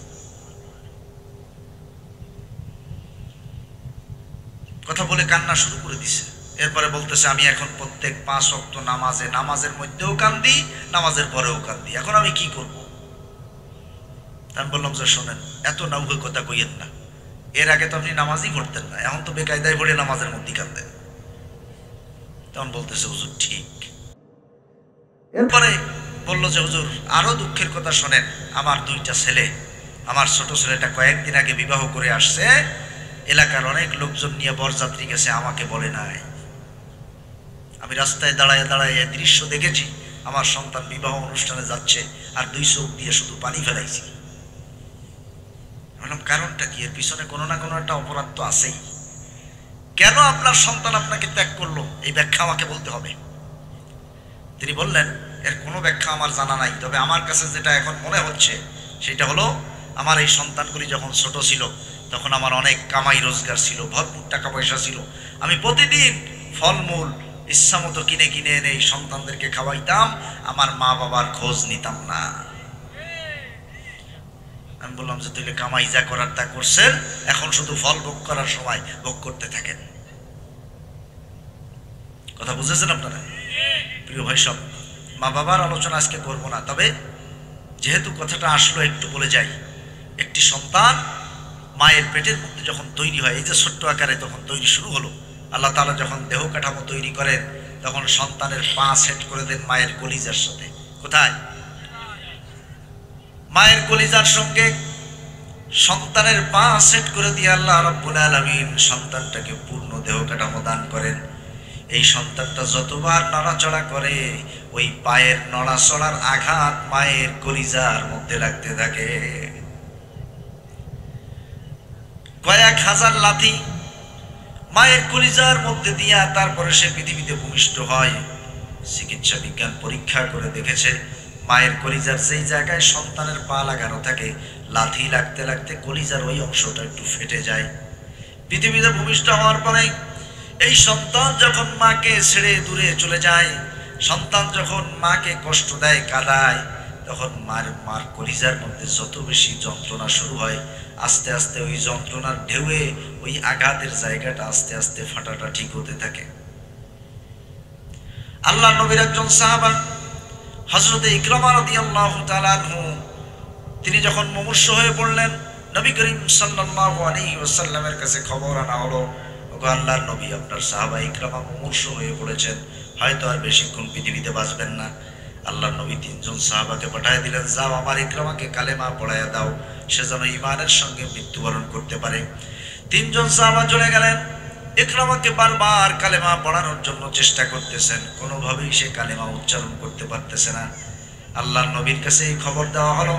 কথা বলে কান্না শুরু করে দিছে। এরপরে বলতেছে আমি এখন প্রত্যেক 5 ওয়াক্ত নামাজের মধ্যেও কান্দি, নামাজের পরেও কান্দি, এখন আমি কি করব? আমি বললাম যে শোনেন, এত নাউকে কথা কইয়েন না, এর আগে তো আপনি নামাজই পড়তেন না, এখন তো বেকায়দায় পড়ে নামাজের মধ্যে কান্দেন। তখন বলতেছে হুজুর ঠিক। এরপরে বললো যে হুজুর আরো দুঃখের কথা শোনেন, আমার 2টা ছেলে, আমার ছোট ছেলেটা কয়েকদিন আগে বিবাহ করে আসছে, এলাকার অনেক লোকজন নিয়ে বরযাত্রী গেছে, আমাকে বলে নাই। আমি আমি রাস্তায় দাঁড়ায় দাঁড়ায় এই দৃশ্য দেখেছি, আমার সন্তান বিবাহ অনুষ্ঠানে যাচ্ছে আর 2 চোখ দিয়ে শুধু পানি ফেলাইছি। বললাম কারণটা কি? এর পিছনে কোনো না কোনো একটা অপরাধ তো আছেই। কেন আপনার সন্তান আপনাকে ত্যাগ করলো, এই ব্যাখ্যা আমাকে বলতে হবে। তিনি বললেন, এর কোনো ব্যাখ্যা আমার জানা নাই, তবে আমার কাছে যেটা এখন মনে হচ্ছে সেটা হলো, আমার এই সন্তানগুলি যখন ছোট ছিল তখন আমার অনেক কামাই রোজগার ছিল, ভরপুর টাকা পয়সা ছিল। আমি প্রতিদিন ফলমূল ইচ্ছা মতো কিনে কিনে এনে এই সন্তানদেরকে খাওয়াইতাম, আমার মা বাবার খোঁজ নিতাম না। আমি বললাম যে তাহলে কামাই যা করার তা করছেন, এখন শুধু ফল ভোগ করার সময় ভোগ করতে থাকেন। কথা বুঝেছেন আপনারা? প্রিয় ভাই সব, মা বাবার আলোচনা আজকে করবো না, তবে যেহেতু কথাটা আসলো একটু বলে যাই। একটি সন্তান মায়ের পেটের মধ্যে যখন তৈরি হয়, এই যে ছোট্ট আকারে তখন তৈরি শুরু হলো, আল্লাহ তাআলা যখন দেহ কাঠামো তৈরি করেন তখন সন্তানের পা সেট করে দেন মায়ের কলিজার সাথে। কোথায়? মায়ের কলিজার সঙ্গে সন্তানের পা সেট করে দিয়ে আল্লাহ রাব্বুল আলামিন সন্তানটাকে পূর্ণ দেহ কাঠামো দান করেন। এই সন্তানটা যতবার নড়াচড়া করে, ওই পায়ের নড়াচড়ার আঘাত মায়ের কলিজার মধ্যে লাগতে থাকে। কয়েক হাজার লাথি মায়ের কলিজার মধ্যে দিয়া তারপরে সে পৃথিবীতে ভূমিষ্ঠ হয়। চিকিৎসা বিজ্ঞান পরীক্ষা করে দেখেছে, মায়ের কলিজার যেই জায়গায় সন্তানের পা লাগানো থাকে, লাথি লাগতে লাগতে কলিজার ওই অংশটা একটু ফেটে যায়। পৃথিবীতে ভূমিষ্ঠ হওয়ার পরে এই সন্তান যখন মাকে ছেড়ে দূরে চলে যায়, সন্তান যখন মাকে কষ্ট দেয়, কাঁদায়, তখন মার কলিজার মধ্যে যত বেশি যন্ত্রণা শুরু হয়, আস্তে আস্তে ওই যন্ত্রণার ঢেউয়ে ওই আঘাতের জায়গাটা আস্তে আস্তে ফাটাটা ঠিক হতে থাকে। আল্লাহ নবীর একজন সাহাবা হযরত ইকরামা রাদিয়াল্লাহু তাআলা আনহু, তিনি যখন মুমূর্ষু হয়ে পড়লেন, নবী করিম সাল্লাল্লাহু আলাইহি ওয়াসাল্লামের কাছে খবর আনা হলো, ওগো আল্লাহর নবী, আপনার সাহাবা ইকরামা মুমূর্ষু হয়ে পড়েছেন, হয়তো আর বেশিক্ষণ পৃথিবীতে বাঁচবেন না। আল্লাহর নবী 3 জন সাহাবাকে পাঠিয়ে দিলেন, যাও আমার ইকরামাকে কালেমা পড়াইয়া দাও, সে যেন ঈমানের সঙ্গে মৃত্যুবরণ করতে পারে। 3 জন সাহাবা চলে গেলেন, ইকরামাকে বারবার কালেমা পড়ানোর জন্য চেষ্টা করতেছেন, কোনোভাবেই সে কালেমা উচ্চারণ করতে পারতেছে না। আল্লাহর নবীর কাছে এই খবর দেওয়া হলো।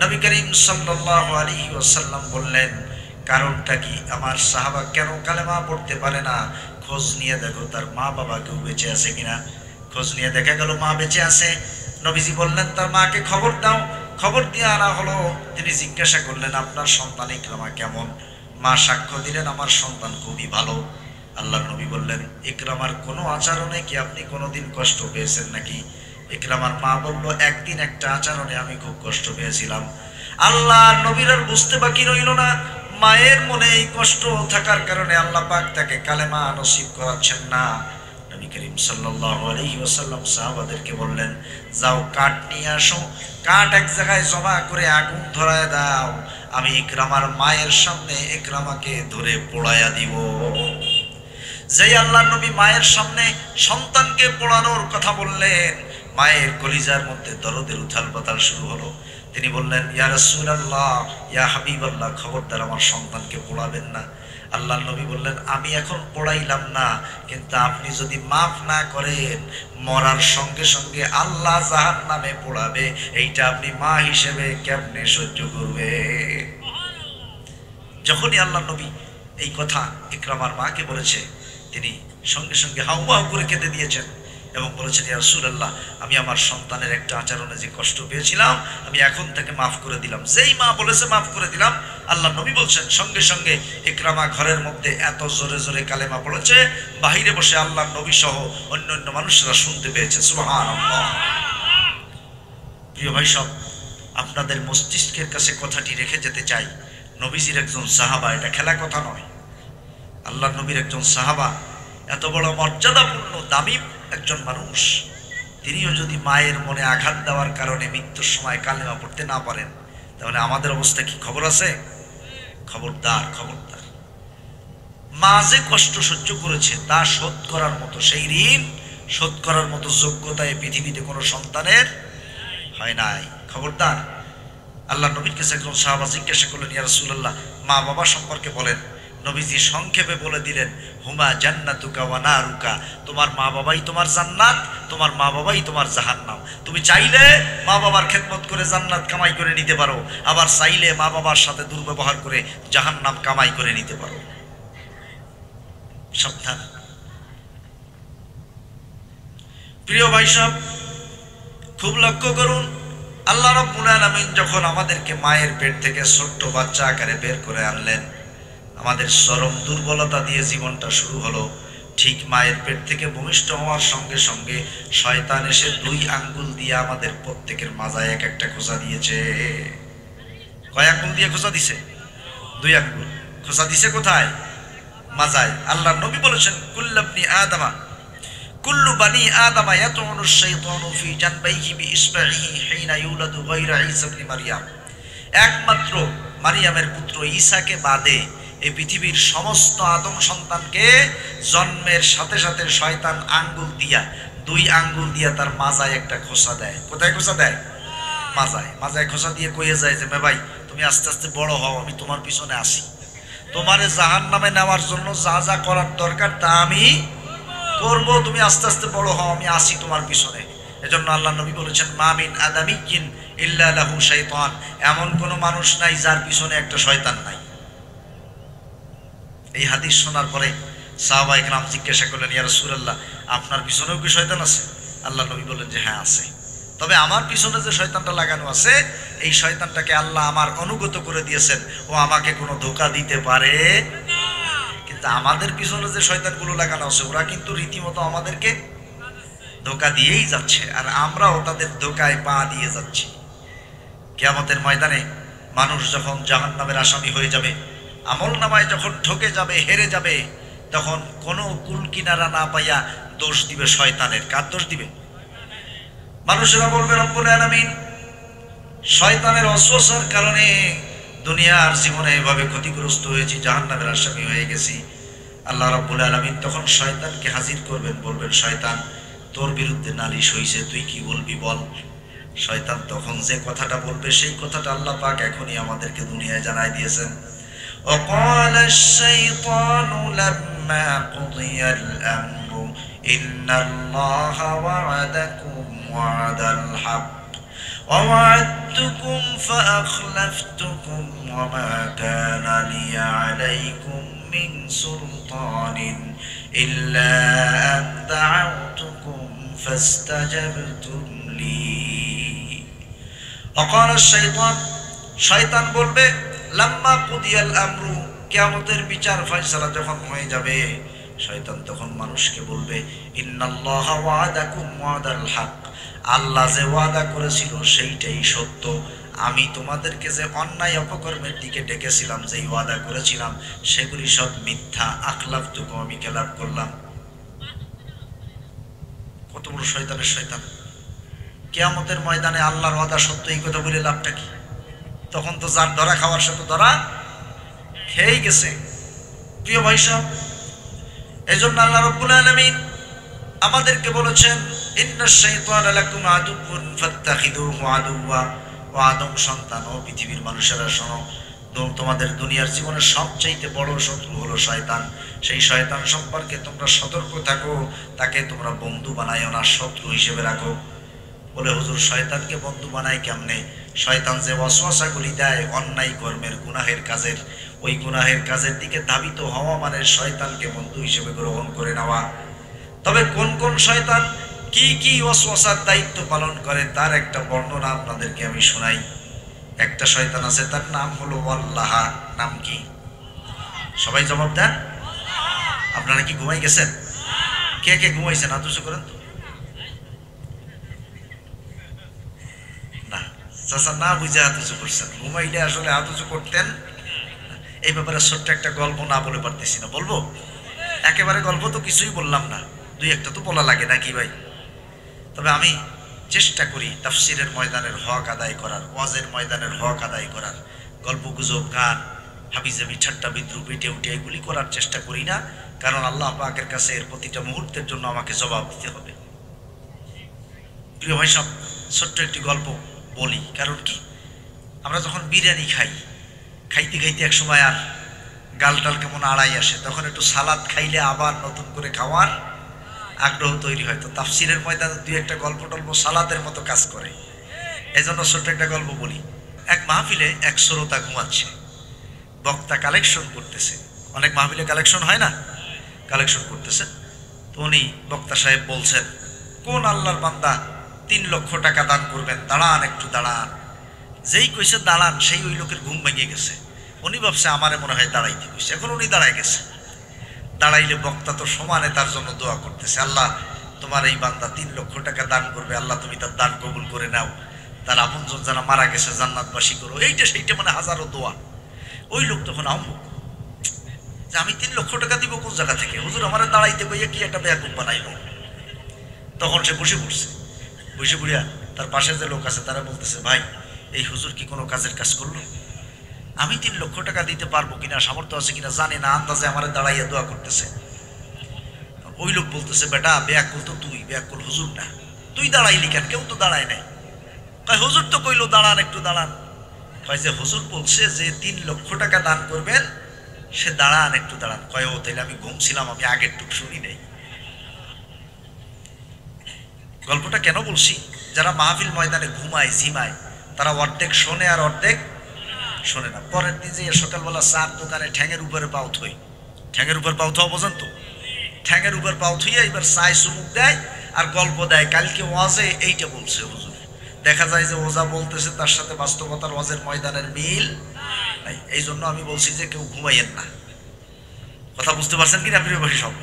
নবী করিম সাল্লাল্লাহু আলাইহি ওয়াসাল্লাম বললেন, কারণটা কি? আমার সাহাবা কেন কালেমা পড়তে পারে না? খোঁজ নিয়ে দেখো তার মা বাবা কেউ বেঁচে আছে কিনা। খোঁজ নিয়ে দেখা গেল মা বেঁচে আছে। নবীজি বললেন, তার মাকে খবর দাও। খবর দিয়ে আনা হলো। তিনি জিজ্ঞাসা করলেন, আপনার সন্তান ইকরামা কেমন? মা সাক্ষ্য দিলেন, আমার সন্তান খুবই ভালো। আল্লাহর নবী বললেন, ইকরামার কোনো আচরণে কি আপনি কোনোদিন কষ্ট পেয়েছেন নাকি? ইকরামার মা বলল, একদিন একটা আচরণে আমি খুব কষ্ট পেয়েছিলাম। আল্লাহর নবীর আর বুঝতে বাকি রইল না, মায়ের মনে এই কষ্ট থাকার কারণে আল্লাহ পাক তাকে কালেমা নসিব করাচ্ছেন না। নবী করিম সাল্লাল্লাহু আলাইহি ওয়াসাল্লাম সাহাবাদেরকে বললেন, যাও কাঠ নিয়ে আসো, কাঠ এক জায়গায় জমা করে আগুন ধরায় দাও, আমি ইকরামার মায়ের সামনে ইকরামাকে ধরে পোড়াইয়া দিব। যেই আল্লাহর নবী মায়ের সামনে সন্তানকে পোড়ানোর কথা বললেন, মায়ের কলিজার মধ্যে দরদের উথাল পাতাল শুরু হলো। তিনি বললেন, ইয়া রাসূলুল্লাহ, ইয়া হাবিবাল্লাহ, খবরদার আমার সন্তানকে পোড়াবেন না। আল্লাহর নবী বললেন, আমি এখন পোড়াইলাম না, কিন্তু আপনি যদি মাফ না করেন, মরার সঙ্গে সঙ্গে আল্লাহ জাহান্নামে পোড়াবে, এইটা আপনি মা হিসেবে কেমনে সহ্য করবে? যখনই আল্লাহর নবী এই কথা ইকরামার মাকে বলেছে, তিনি সঙ্গে সঙ্গে হাউমাউ করে কেঁদে দিয়েছেন এবং বলেছেন, ইয়া রাসূলুল্লাহ, আমি আমার সন্তানের একটা আচরণে যে কষ্ট পেয়েছিলাম, আমি এখন তাকে মাফ করে দিলাম। যেই মা বলেছে মাফ করে দিলাম, আল্লাহ নবী বলছেন, সঙ্গে সঙ্গে ইকরামা ঘরের মধ্যে এত জোরে জোরে কালেমা পড়েছে, বাহিরে বসে আল্লাহ নবী সহ অন্যান্য মানুষরা শুনতে পেয়েছে। সুবহানাল্লাহ। প্রিয় ভাই সব, আপনাদের মস্তিষ্কের কাছে কথাটি রেখে যেতে চাই, নবীজির একজন সাহাবা, এটা খেলা কথা নয়। আল্লাহ নবীর একজন সাহাবা, এত বড় মর্যাদাপূর্ণ দামি একজন মানুষ, তিনিও যদি মায়ের মনে আঘাত দেওয়ার কারণে মৃত্যুর সময় কালেমা পড়তে না পারেন, তাহলে আমাদের অবস্থা কি খবর আছে? খবরদার, খবরদার। মা যে কষ্ট সহ্য করেছে তা শোধ করার মতো, সেই ঋণ শোধ করার মতো যোগ্যতা এই পৃথিবীতে কোনো সন্তানের হয় নাই। খবরদার। আল্লাহ নবীর কাছে একজন সাহাবা জিজ্ঞাসা করলেন, ইয়া রাসূলুল্লাহ, মা বাবা সম্পর্কে বলেন। নবীজি সংক্ষেপে বলে দিলেন, হুমা জান্নাতুকা ওয়া নারুকা, তোমার মা বাবাই তোমার জান্নাত, তোমার মা বাবাই তোমার জাহান্নাম। তুমি চাইলে মা বাবার খেদমত করে জান্নাত কামাই করে নিতে পারো, আবার চাইলে মা বাবার সাথে দুর্ব্যবহার করে জাহান্নাম কামাই করে নিতে পারো। সাবধান। প্রিয় ভাই সব, খুব লক্ষ্য করুন, আল্লাহ রাব্বুল আলামিন যখন আমাদেরকে মায়ের পেট থেকে ছোট্ট বাচ্চা আকারে বের করে আনলেন, আমাদের চরম দুর্বলতা দিয়ে জীবনটা শুরু হলো। ঠিক মায়ের পেট থেকে ভূমিষ্ঠ হওয়ার সঙ্গে সঙ্গে শয়তান এসে 2 আঙ্গুল দিয়ে আমাদের প্রত্যেকের মাজায় এক একটা খোঁচা দিয়েছে। কয় আঙ্গুল দিয়ে খোঁচা দিছে? 2 আঙ্গুল। খোঁচা দিছে কোথায়? মাজায়। আল্লাহ নবী বলেছেন, কুল্লু বানি আদামা ইয়াতুনু শাইতানু ফি জানবাইহি বিইসবাইহি হিনা ইউলাদু গায়রা ঈসা ইবনে মারইয়াম। একমাত্র মারিয়ামের পুত্র ঈসাকে বাদে এই পৃথিবীর সমস্ত আদম সন্তানকে জন্মের সাথে সাথে শয়তান আঙ্গুল দিয়া 2 আঙ্গুল দিয়া তার মাজায় একটা খোঁচা দেয়। কোথায় খোঁচা দেয়? মাজায়। মাজায় খোঁচা দিয়ে কইয়ে যায় যে, ভাই তুমি আস্তে আস্তে বড় হও, আমি তোমার পিছনে আসি, তোমারে জাহান্নামে নেওয়ার জন্য যা যা করার দরকার তা আমি করব, তুমি আস্তে আস্তে বড় হও, আমি আসি তোমার পিছনে। এজন্য আল্লাহ নবী বলেছেন, মা মিন আদামিয়িন ইল্লা লাহু শাইতান, এমন কোন মানুষ নাই যার পিছনে একটা শয়তান নাই। এই হাদিস শোনার পরে সাহাবায়ে কেরাম জিজ্ঞাসা করলেন, ইয়া রাসূলুল্লাহ, আপনার পিছনেও কি শয়তান আছে? আল্লাহ নবী বললেন যে হ্যাঁ আছে, তবে আমার পিছনে যে শয়তানটা লাগানো আছে, এই শয়তানটাকে আল্লাহ আমার অনুগত করে দিয়েছেন, ও আমাকে কোনো ধোঁকা দিতে পারে না। কিন্তু আমাদের পিছনে যে শয়তানগুলো লাগানো আছে, ওরা কিন্তু রীতিমতো আমাদেরকে ধোঁকা দিয়েই যাচ্ছে, আর আমরাও তাদের ধোঁকায় পা দিয়ে যাচ্ছি। কিয়ামতের ময়দানে মানুষ যখন জাহান্নামের আসামি হয়ে যাবে, আমলনামায় যখন ঠকে যাবে, হেরে যাবে, তখন কোনো কুল কিনারা না পাইয়া দোষ দিবে শয়তানের। কার দোষ দিবে? মানুষেরা বলবে, রব্বুল আলামিন, শয়তানের ওয়াসওয়াসার কারণে দুনিয়ার জীবনে এভাবে ক্ষতিগ্রস্ত হয়েছি, জাহান্নামের আসামি হয়ে গেছি। আল্লাহ রাব্বুল আলামিন তখন শয়তানকে হাজির করবেন, বলবেন, শয়তান, তোর বিরুদ্ধে নালিশ হয়েছে, তুই কি বলবি বল। শয়তান তখন যে কথাটা বলবে, সেই কথাটা আল্লাহ পাক এখনই আমাদেরকে দুনিয়ায় জানাই দিয়েছেন। وقال الشيطان لما قضي الأمر إن الله وعدكم وعد الحق ووعدتكم فأخلفتكم وما كان لي عليكم من سلطان إلا أن دعوتكم فاستجبتم لي وقال الشيطان শয়তান বলবে, লাম্মা কুদিয়াল আমরু, কিয়ামতের বিচার ফয়সালা যখন হয়ে যাবে, শয়তান তখন মানুষকে বলবে, ইন্নাল্লাহা ওয়াদাকুম ওয়াদাল হক, আল্লাহ যে ওয়াদা করেছিল সেইটাই সত্য, আমি তোমাদেরকে যে অন্যায় অপকর্মের দিকে ডেকেছিলাম, যেই ওয়াদা করেছিলাম, সেগুলি সব মিথ্যা। আখলাফতুকুম, আমি খেলাফ করলাম। কত বড় শয়তানের শয়তান! কিয়ামতের ময়দানে আল্লাহর ওয়াদা সত্য, এই কথা বলে লাভটা কি? তখন তো যার ধরা খাওয়ার সাথে ধরা খেয়েই গেছে। প্রিয় ভাই সব, এজন্য আল্লাহ রাব্বুল আলামিন আমাদেরকে বলেছেন, ইন্নাশ শাইতানা লাকুম আদুউন ফাত্তাখিযুহু আদুওয়া। ও আদম সন্তান ও পৃথিবীর মানুষেরা শোনো, তোমাদের দুনিয়ার জীবনের সবচেয়ে বড় শত্রু হলো শয়তান। সেই শয়তান সম্পর্কে তোমরা সতর্ক থাকো, তাকে তোমরা বন্ধু বানাইও না, শত্রু হিসেবে রাখো। বলে, হুজুর, শয়তানকে বন্ধু বানায় কেমনে? শয়তান যে ওয়াসওয়াসাগুলি দেয় অন্যায় কর্মের, গুনাহের কাজের, ওই গুনাহের কাজের দিকে ধাবিত হওয়া মানে শয়তানকে বন্ধু হিসেবে গ্রহণ করে নেওয়া। তবে কোন কোন শয়তান কি কি ওয়াসওয়াসার দায়িত্ব পালন করে তার একটা বর্ণনা আপনাদেরকে আমি শোনাই। একটা শয়তান আছে, তার নাম হলো আল্লাহা। নাম কি? সবাই জবাব দেন। আপনারা কি ঘুমাই গেছেন? কে কে ঘুমাইছেন? হাত উঁচু করেন তো। না, চাচা না বুঝে হাত উঁচু করছেন। ঘুমাইলে আসলে হাত উঁচু করতেন। এই ব্যাপারে ছোট্ট একটা গল্প না বলে পারতেছি না, বলবো? একেবারে গল্প তো কিছুই বললাম না, 2-1টা তো বলা লাগে নাকি ভাই? তবে আমি চেষ্টা করি তাফসিরের ময়দানের হক আদায় করার, ওয়াজের ময়দানের হক আদায় করার। গল্প গুজব, গান, হাবিজাবি, ঠাট্টা বিদ্রুপ, পিটে উঠে এগুলি করার চেষ্টা করি না, কারণ আল্লাহ পাকের কাছে এর প্রতিটা মুহূর্তের জন্য আমাকে জবাব দিতে হবে। প্রিয় ভাই সব, ছোট্ট একটি গল্প বলি। কারণ কি, আমরা যখন বিরিয়ানি খাইতে খাইতে এক সময় আর গালটাল কেমন আড়াই আসে, তখন একটু সালাদ খাইলে আবার নতুন করে খাওয়ার আগ্রহ তৈরি হয়। তো তাফসিরের ময়দানে দুই একটা গল্প টল্প সালাদের মতো কাজ করে। এই জন্য ছোট্ট একটা গল্প বলি। এক মাহফিলে এক শ্রোতা ঘুমাচ্ছে, বক্তা কালেকশন করতেছে। অনেক মাহফিলে কালেকশন হয় না, কালেকশন করতেছে। তো উনি বক্তা সাহেব বলছেন, কোন আল্লাহর বান্দা 3 লক্ষ টাকা দান করবেন, দাঁড়ান একটু দাঁড়ান। যেই কইছে দাঁড়ান, সেই ওই লোকের ঘুম ভেঙে গেছে। উনি ভাবছে আমারে মনে হয় দাঁড়াইতে কইছে, এখন উনি দাঁড়ায় গেছে। দাঁড়াইলে বক্তা তো সমানে তার জন্য দোয়া করতেছে, আল্লাহ তোমার এই বান্দা 3 লক্ষ টাকা দান করবে, আল্লাহ তুমি তার দান কবুল করে নাও, তার আপনজন যারা মারা গেছে জান্নাতবাসী করো, এইটা সেইটা, মানে হাজারো দোয়া। ওই লোক তখন আম্মু যে আমি 3 লক্ষ টাকা দিব কোন জায়গা থেকে, হুজুর আমারে দাঁড়াইতে কইয়া কি একটা বেয়াকুব বানাইল। তখন সে বসে পড়ছে, বসে পড়িয়া তার পাশে যে লোক আছে তারা বলতেছে, ভাই এই হুজুর কি কোনো কাজের কাজ করলো? আমি 3 লক্ষ টাকা দিতে পারবো কিনা, সামর্থ্য আছে কিনা জানি না, আন্দাজে আমারে দাঁড়াইয়া দোয়া করতেছে। ওই লোক বলতেছে, বেটা বেয়াকুল তো তুই, বেয়াকুল হুজুর না, তুই দাঁড়াইলি কেন? কেউ তো দাঁড়ায় নাই। কয় হুজুর তো কইলো দাঁড়ান একটু দাঁড়ান। কয় যে হুজুর বলছে যে 3 লক্ষ টাকা দান করবেন, সে দাঁড়ান একটু দাঁড়ান। কয় ও তাইলে আমি ঘুমছিলাম, আমি আগের টুক শুনি নাই। গল্পটা কেন বলছি? যারা মাহফিল ময়দানে ঘুমায় ঝিমায়, তারা অর্ধেক শোনে আর অর্ধেক শোনে না। পরের দিন যে সকালবেলা চার দোকানে ঠ্যাঙের উপরে পাও থই, ঠ্যাঙের উপর পাও থাও বোঝেন তো, ঠ্যাঙের উপর পাও থইয়া এবার চায় চুমুক দেয় আর গল্প দেয়, কালকে ওয়াজে এইটা বলছে হুজুর। দেখা যায় যে ওজা বলতেছে তার সাথে বাস্তবতার ওয়াজের ময়দানের মিল নাই। এই জন্য আমি বলছি যে কেউ ঘুমাইয়েন না। কথা বুঝতে পারছেন কিনা প্রিয় ভাই সব?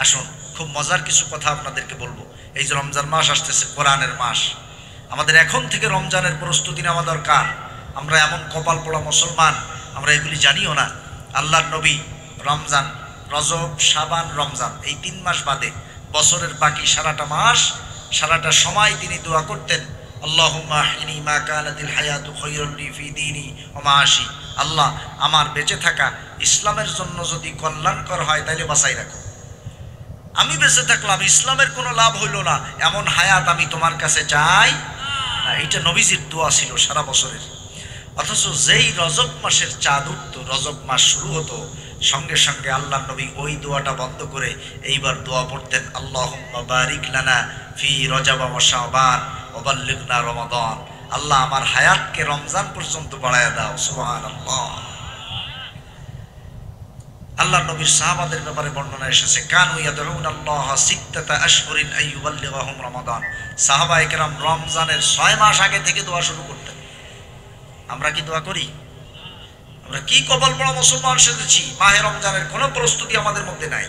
আসুন, খুব মজার কিছু কথা আপনাদেরকে বলবো। এই যে রমজান মাস আসতেছে, কোরআনের মাস, আমাদের এখন থেকে রমজানের প্রস্তুতি নেওয়া দরকার। আমরা এমন কপাল পোড়া মুসলমান, আমরা এগুলি জানিও না। আল্লাহর নবী রমজান, রজব, শাবান, রমজান, এই 3 মাস বাদে বছরের বাকি সারাটা মাস, সারাটা সময় তিনি দোয়া করতেন, আল্লাহুম্মা আহইনি মা কানাতিল হায়াতু খায়রুল লি ফি দীনি ওয়া মাআশি। আল্লাহ আমার বেঁচে থাকা ইসলামের জন্য যদি কল্যাণকর হয় তাইলে বাঁচাই রাখো। আমি বেঁচে থাকলাম, ইসলামের কোনো লাভ হইল না, এমন হায়াত আমি তোমার কাছে চাই না। এটা নবীজির দোয়া ছিল সারা বছরের। অথচ যেই রজব মাসের চাঁদ উঠত, রজব মাস শুরু হতো, সঙ্গে সঙ্গে আল্লাহ নবী ওই দোয়াটা বন্ধ করে এইবার দোয়া পড়তেন, আল্লাহুম্মা বারিক লানা ফি রজব ওয়া শাবান ওয়া বাল্লিগনা রমাদান। আল্লাহ আমার হায়াতকে রমজান পর্যন্ত বাড়ায়া দাও। সুবহানাল্লাহ। আল্লাহ নবীর সাহাবাদের ব্যাপারে বর্ণনা এসেছে, কানু ইয়াদউনাল্লাহ সিত্তাতা আশহুরিন আইয়ুবাল্লিগাহুম রমাদান। সাহাবায়ে কেরাম রমজানের 6 মাস আগে থেকে দোয়া শুরু করতেন। আমরা কি দোয়া করি? আমরা কি কপাল পোড়া মুসলমান সেজেছি, মাহে রমজানের কোনো প্রস্তুতি আমাদের মধ্যে নাই।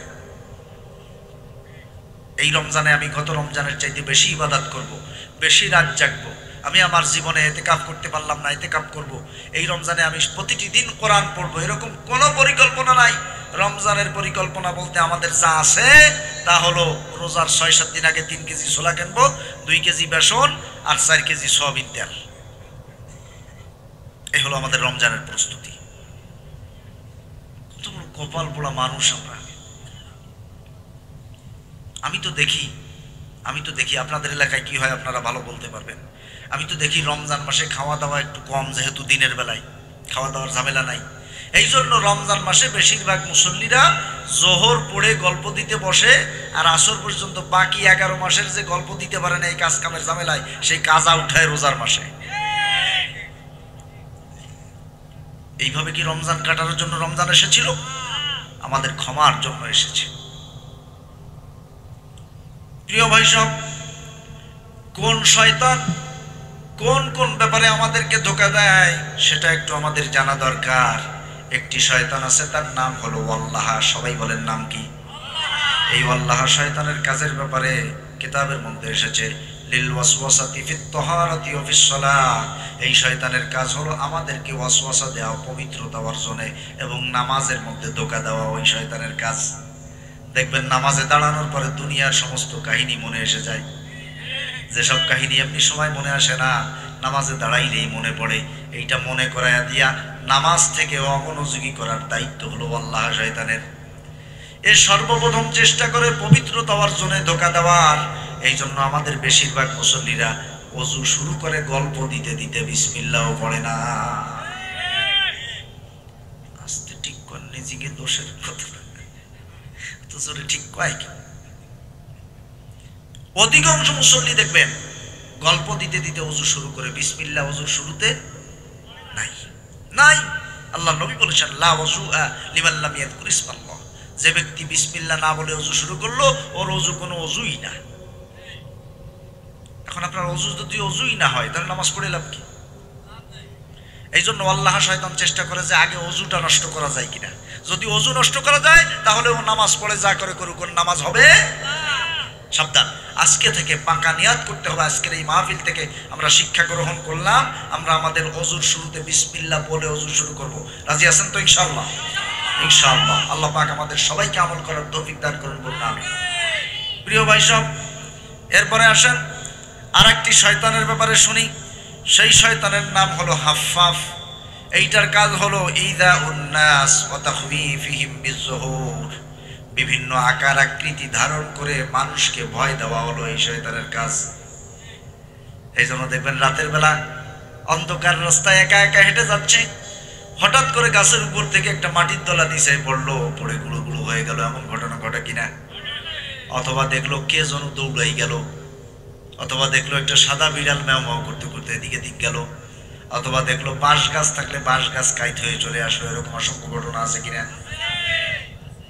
এই রমজানে আমি গত রমজানের চাইতে বেশি ইবাদত করব, বেশি রাত জাগবো। আমি আমার জীবনে ইতিকাফ করতে পারলাম না, ইতিকাফ করব। এই রমজানে আমি প্রতিটি দিন কোরআন পড়বো, এরকম কোনো পরিকল্পনা নাই। রমজানের পরিকল্পনা বলতে আমাদের যা আছে তা হলো, রোজার 6-7 দিন আগে 3 কেজি ছোলা কিনবো, 2 কেজি বেসন আর 4 কেজি সয়াবিন তেল। এই হলো আমাদের রমজানের প্রস্তুতি। কত বড় কপাল পোড়া মানুষ আমরা। আমি তো দেখি আপনাদের এলাকায় কি হয় আপনারা ভালো বলতে পারবেন। আমি তো দেখি রমজান মাসে খাওয়া দাওয়া একটু কম, যেহেতু দিনের বেলায় খাওয়া দাওয়ার ঝামেলা নাই। এই জন্য রমজান মাসে বেশিরভাগ মুসল্লিরা জোহর পড়ে গল্প দিতে বসে, আর আসর পর্যন্ত বাকি 11 মাসের যে গল্প দিতে পারে না এই কাজ কামের ঝামেলায়, সেই কাজা উঠায় রোজার মাসে। এইভাবে কি রমজান কাটানোর জন্য রমজান এসেছিল? আমাদের ক্ষমার জন্য এসেছে। প্রিয় ভাই সব, কোন শয়তান কোন কোন ব্যাপারে আমাদেরকে ধোঁকা দেয় সেটা একটু আমাদের জানা দরকার। একটি শয়তান আছে, তার নাম হলো আল্লাহ। সবাই বলেন নাম কি? এই আল্লাহ শয়তানের কাজের ব্যাপারে কিতাবের মধ্যে এসেছে, লিল ওয়াসওয়াসাতি ফিত তাহারাতি ওয়া ফিস সালাহ। এই শয়তানের কাজ হলো আমাদেরকে ওয়াসওয়াসা দেওয়া, পবিত্রতা অর্জনে এবং নামাজের মধ্যে ধোঁকা দেওয়া ওই শয়তানের কাজ। দেখবেন নামাজে দাঁড়ানোর পরে দুনিয়ার সমস্ত কাহিনী মনে এসে যায়। যেসব কাহিনী এমনি সময় মনে আসে না, নামাজে দাঁড়াইলেই মনে পড়ে। এইটা মনে করাইয়া দিয়া নামাজ থেকে অমনোযোগী করার দায়িত্ব হলো আল্লাহ শয়তানের। এ সর্বপ্রথম চেষ্টা করে পবিত্রতা অর্জনে ধোঁকা দেওয়ার। এই জন্য আমাদের বেশিরভাগ মুসল্লিরা ওযু শুরু করে গল্প দিতে দিতে বিসমিল্লাহও পড়ে না। আস্তে ঠিক নিজেকে দোষের কথা তো জোরে ঠিক কয় কি? অধিকাংশ মুসল্লি দেখবেন গল্প দিতে দিতে ওযু শুরু করে, বিসমিল্লাহ ওযুর শুরুতে নাই নাই। আল্লাহ নবী বলেছেন লা ওযুআ লিমান লাম ইয়াযকুর ইসমাল্লাহ, যে ব্যক্তি বিসমিল্লাহ না বলে ওযু শুরু করলো ওর ওযু কোনো ওযুই না। এখন আপনার ওযু যদি ওযুই না হয় তাহলে নামাজ পড়ে লাভ কি? এই জন্য আল্লাহ শয়তান চেষ্টা করে যে আগে ওযুটা নষ্ট করা যায় কিনা। যদি ওযু নষ্ট করা যায় তাহলে ও নামাজ পড়ে যা করে করুক, কোন নামাজ হবে সাবধান। আজকে থেকে পাকা নিয়াত করতে হবে। আজকের এই মাহফিল থেকে আমরা শিক্ষা গ্রহণ করলাম, আমরা আমাদের ওযুর শুরুতে বিসমিল্লাহ বলে ওযু শুরু করব। রাজি আছেন তো ইনশাআল্লাহ? ইনশাআল্লাহ। আল্লাহ পাক আমাদের সবাইকে আমল করার তৌফিক দান করুন বলুন আমিন। প্রিয় ভাই সব, এরপরে আসেন আরেকটি শয়তানের ব্যাপারে শুনি। সেই শয়তানের নাম হলো হাফফাফ। এইটার কাজ হলো ইযাউন নাস ওয়া তাখওয়িফিহিম বিযুহুর, বিভিন্ন আকার আকৃতি ধারণ করে মানুষকে ভয় দেওয়া হলো এই শয়তানের কাজ। এই জন্য দেখবেন রাতের বেলা অন্ধকার রাস্তায় একা একা হেঁটে যাচ্ছে, হঠাৎ করে গাছের উপর থেকে একটা মাটির তলা নিচে পড়লো, পড়ে গুঁড়ো গুঁড়ো হয়ে গেল, এমন ঘটনা ঘটে কিনা? অথবা দেখলো কে যেন দৌড়াই গেল, অথবা দেখলো একটা সাদা বিড়াল ম্যাও ম্যাও করতে করতে এদিকে দিক গেল, অথবা দেখলো বাঁশ গাছ থাকলে বাঁশ গাছ কাইট হয়ে চলে আসলো। এরকম অসংখ্য ঘটনা আছে কিনা?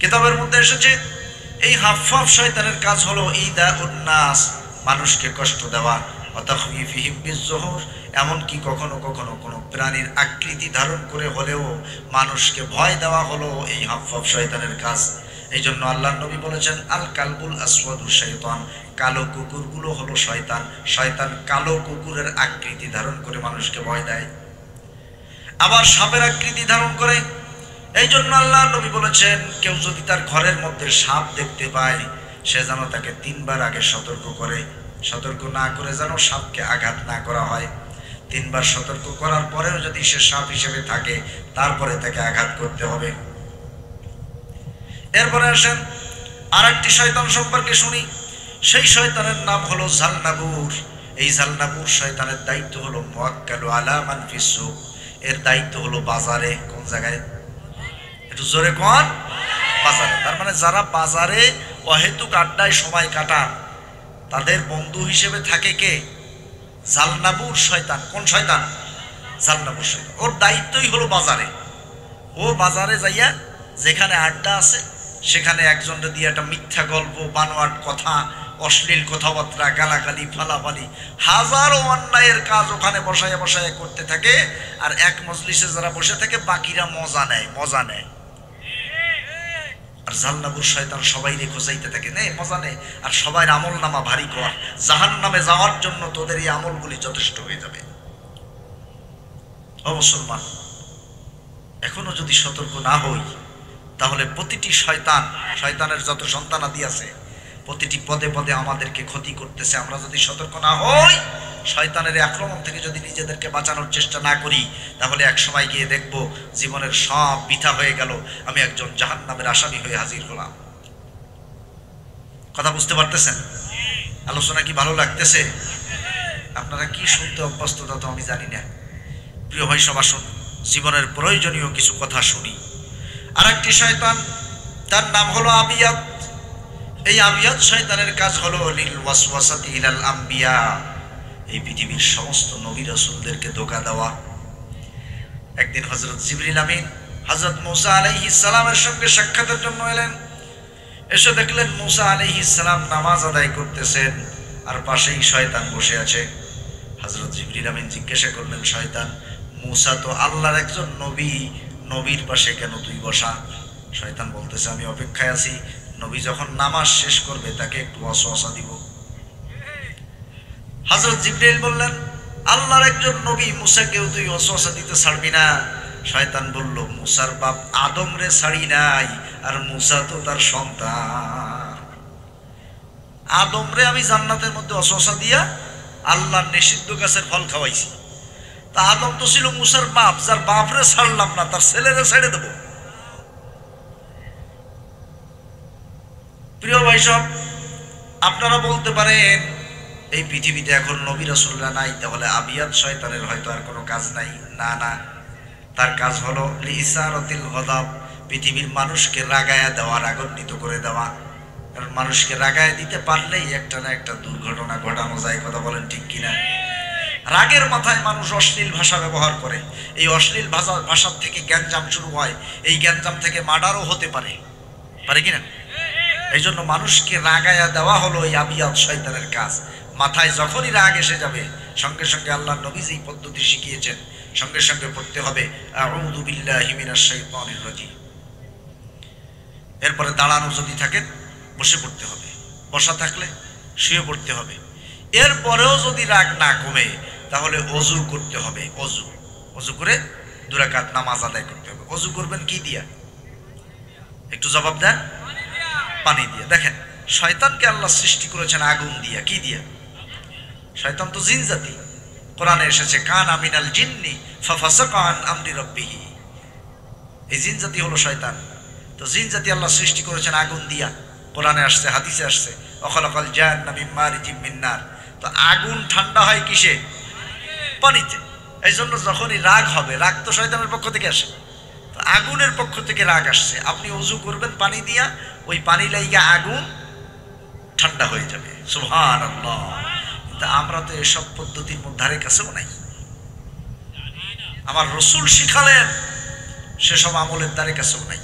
কিতাবের মধ্যে এসেছে এই হাফফাফ শয়তানের কাজ হলো ইযাউন নাস, মানুষকে কষ্ট দেওয়া, ওয়া তাখওয়িফিহিম বিযুহুর, এমনকি কখনো কখনো কোনো প্রাণীর আকৃতি ধারণ করে হলেও মানুষকে ভয় দেওয়া হলো এই হাফফাফ শয়তানের কাজ। এই জন্য আল্লাহর নবী বলেছেন আল কালবুল আসওয়াদু শাইতান, কালো কুকুরগুলো হলো শয়তান। শয়তান কালো কুকুরের আকৃতি ধারণ করে মানুষকে ভয় দেয়, আবার সাপের আকৃতি ধারণ করে। এই জন্য আল্লাহর নবী বলেছেন কেউ যদি তার ঘরের মধ্যে সাপ দেখতে পায় সে যেন তাকে 3 বার আগে সতর্ক করে, সতর্ক না করে যেন সাপকে আঘাত না করা হয়। 3 বার সতর্ক করার পরেও যদি সে সাপ হিসেবে থাকে তারপরে তাকে আঘাত করতে হবে। এরপরে আসেন আরেকটি শয়তান সম্পর্কে শুনি। সেই শয়তানের নাম হলো জালনাবুর। এই জালনাবুর শয়তানের দায়িত্ব হলো মুআক্কালু আলা মান ফিস সুক, এর দায়িত্ব হলো বাজারে। কোন জায়গায়? একটু জোরে কোন? বাজারে। তার মানে যারা বাজারে অহেতুক আড্ডায় সময় কাটান তাদের বন্ধু হিসেবে থাকে কে? জালনাবুর শয়তান। কোন শয়তান? জালনাবুর শয়তান। ওর দায়িত্বই হলো বাজারে। ও বাজারে যাইয়া যেখানে আড্ডা আছে সেখানে একজনকে দিয়ে একটা মিথ্যা গল্প, বানোয়াট কথা, অশ্লীল কথাবার্তা, গালাগালি, ফালাফালি, হাজারো অন্যায়ের কাজ ওখানে বসায় বসায় করতে থাকে। আর এক মজলিসে যারা বসে থাকে বাকিরা মজা নেয়, মজা নেয়। আর জালনাবুর শয়তান সবাই রে খোঁজাইতে থাকে, নে মজা নেই, আর সবাই আমল নামা ভারী কর, জাহান্নামে যাওয়ার জন্য তোদের এই আমলগুলি যথেষ্ট হয়ে যাবে। ও মুসলমান, এখনো যদি সতর্ক না হই তাহলে প্রতিটি শয়তান, শয়তানের যত সন্তানাদি আছে প্রতিটি পদে পদে আমাদেরকে ক্ষতি করতেছে। আমরা যদি সতর্ক না হই, শয়তানের আক্রমণ থেকে যদি নিজেদেরকে বাঁচানোর চেষ্টা না করি তাহলে এক সময় গিয়ে দেখব জীবনের সব বৃথা হয়ে গেল, আমি একজন জাহান্নামের আসামি হয়ে হাজির হলাম। কথা বুঝতে পারতেছেন? আলোচনা কি ভালো লাগতেছে? আপনারা কি শুনতে অভ্যস্ত তা তো আমি জানি না। প্রিয় ভাই সব, আসুন জীবনের প্রয়োজনীয় কিছু কথা শুনি। আরেকটি শয়তান, তার নাম হলো আবিয়াত। এই আবিয়াত শয়তানের কাজ হলো লিল ওয়াসওয়াসাতি ইলাল আম্বিয়া, এই পৃথিবীর সমস্ত নবী রাসূলদেরকে ধোঁকা দেওয়া। একদিন হযরত জিবরিল আমিন হযরত মুসা আলাইহিস সালামের সঙ্গে সাক্ষাতের জন্য এলেন। এসে দেখলেন মুসা আলাইহিস সালাম নামাজ আদায় করতেছেন আর পাশেই শয়তান বসে আছে। হযরত জিবরিল আমিন জিজ্ঞাসা করলেন, শয়তান, মুসা তো আল্লাহর একজন নবী, নবীর পাশে কেন তুই বসা? শয়তান বলতেছে, আমি অপেক্ষায় আছি নবী যখন নামাজ শেষ করবে তাকে একটু ওয়াসওয়াসা দিব। হযরত জিবরিল বললেন, আল্লাহর একজন নবী মুসাকেও তুই ওয়াসওয়াসা দিতে ছাড়বি না? শয়তান বলল, মুসার বাপ আদম রে ছাড়ি নাই, আর মুসা তো তার সন্তান। আদম রে আমি জান্নাতের মধ্যে ওয়াসওয়াসা দিয়া আল্লাহর নিষিদ্ধ গাছের ফল খাওয়াইছি। তা আদম তো ছিল মুসার বাপ, যার বাপ রে ছাড়লাম না তার ছেলেরে ছেড়ে দেব? প্রিয় ভাই সব, আপনারা বলতে পারেন এই পৃথিবীতে এখন নবী রাসূলরা নাই, তাহলে আবিয়াত শয়তানের হয়তো আর কোনো কাজ নাই। না না, তার কাজ হলো লিইসারাতিল গদাব, পৃথিবীর মানুষকে রাগায়া দেওয়া, রাগান্বিত করে দেওয়া। কারণ মানুষকে রাগায় দিতে পারলেই একটা না একটা দুর্ঘটনা ঘটানো যায়, কথা বলেন ঠিক কিনা? রাগের মাথায় মানুষ অশ্লীল ভাষা ব্যবহার করে, এই অশ্লীল ভাষার থেকে গ্যাঞ্জাম শুরু হয়, এই গ্যাঞ্জাম থেকে মার্ডারও হতে পারে, পারে কিনা? এই জন্য মানুষকে রাগায়া দেওয়া হলো এই আবিয়াত শয়তানের কাজ। মাথায় যখনই রাগ এসে যাবে সঙ্গে সঙ্গে আল্লাহ নবী যেই পদ্ধতি শিখিয়েছেন সঙ্গে সঙ্গে পড়তে হবে আউযু বিল্লাহি মিনাশ শাইতানির রাজিম। এরপরে দাঁড়ানো যদি থাকেন বসে পড়তে হবে, বসা থাকলে শুয়ে পড়তে হবে। এরপরেও যদি রাগ না কমে তাহলে অজু করতে হবে। অজু করে 2 রাকাত নামাজ আদায় করতে হবে। অজু করবেন কি দিয়া? একটু জবাব দেন। পানি দিয়ে। দেখেন, শয়তানকে আল্লাহ সৃষ্টি করেছেন আগুন দিয়া। কি দিয়া? শয়তান তো জিন জাতি। কোরআনে এসেছে কানা মিনাল জিন্নি ফাফাসাকা আন আমরি রাব্বিহি। এই জিন জাতি হলো শয়তান। তো জিন জাতি আল্লাহ সৃষ্টি করেছেন আগুন দিয়া। কোরআনে আসছে, হাদিসে আসছে ওয়াখালাকাল জান্না মিন মারিজিম মিন নার। তো আগুন ঠান্ডা হয় কিসে? পানিতে। এই জন্য যখনই রাগ হবে, রাগ তো শয়তানের পক্ষ থেকে আসে, তো আগুনের পক্ষ থেকে রাগ আসছে, আপনি ওযু করবেন পানি দিয়া, ওই পানি লাইগা আগুন ঠান্ডা হয়ে যাবে। সুবহানাল্লাহ। কিন্তু আমরা তো এসব পদ্ধতির ধারে কাছেও নাই। আমার রাসূল শিখালেন সেসব আমলের ধারে কাছেও নাই।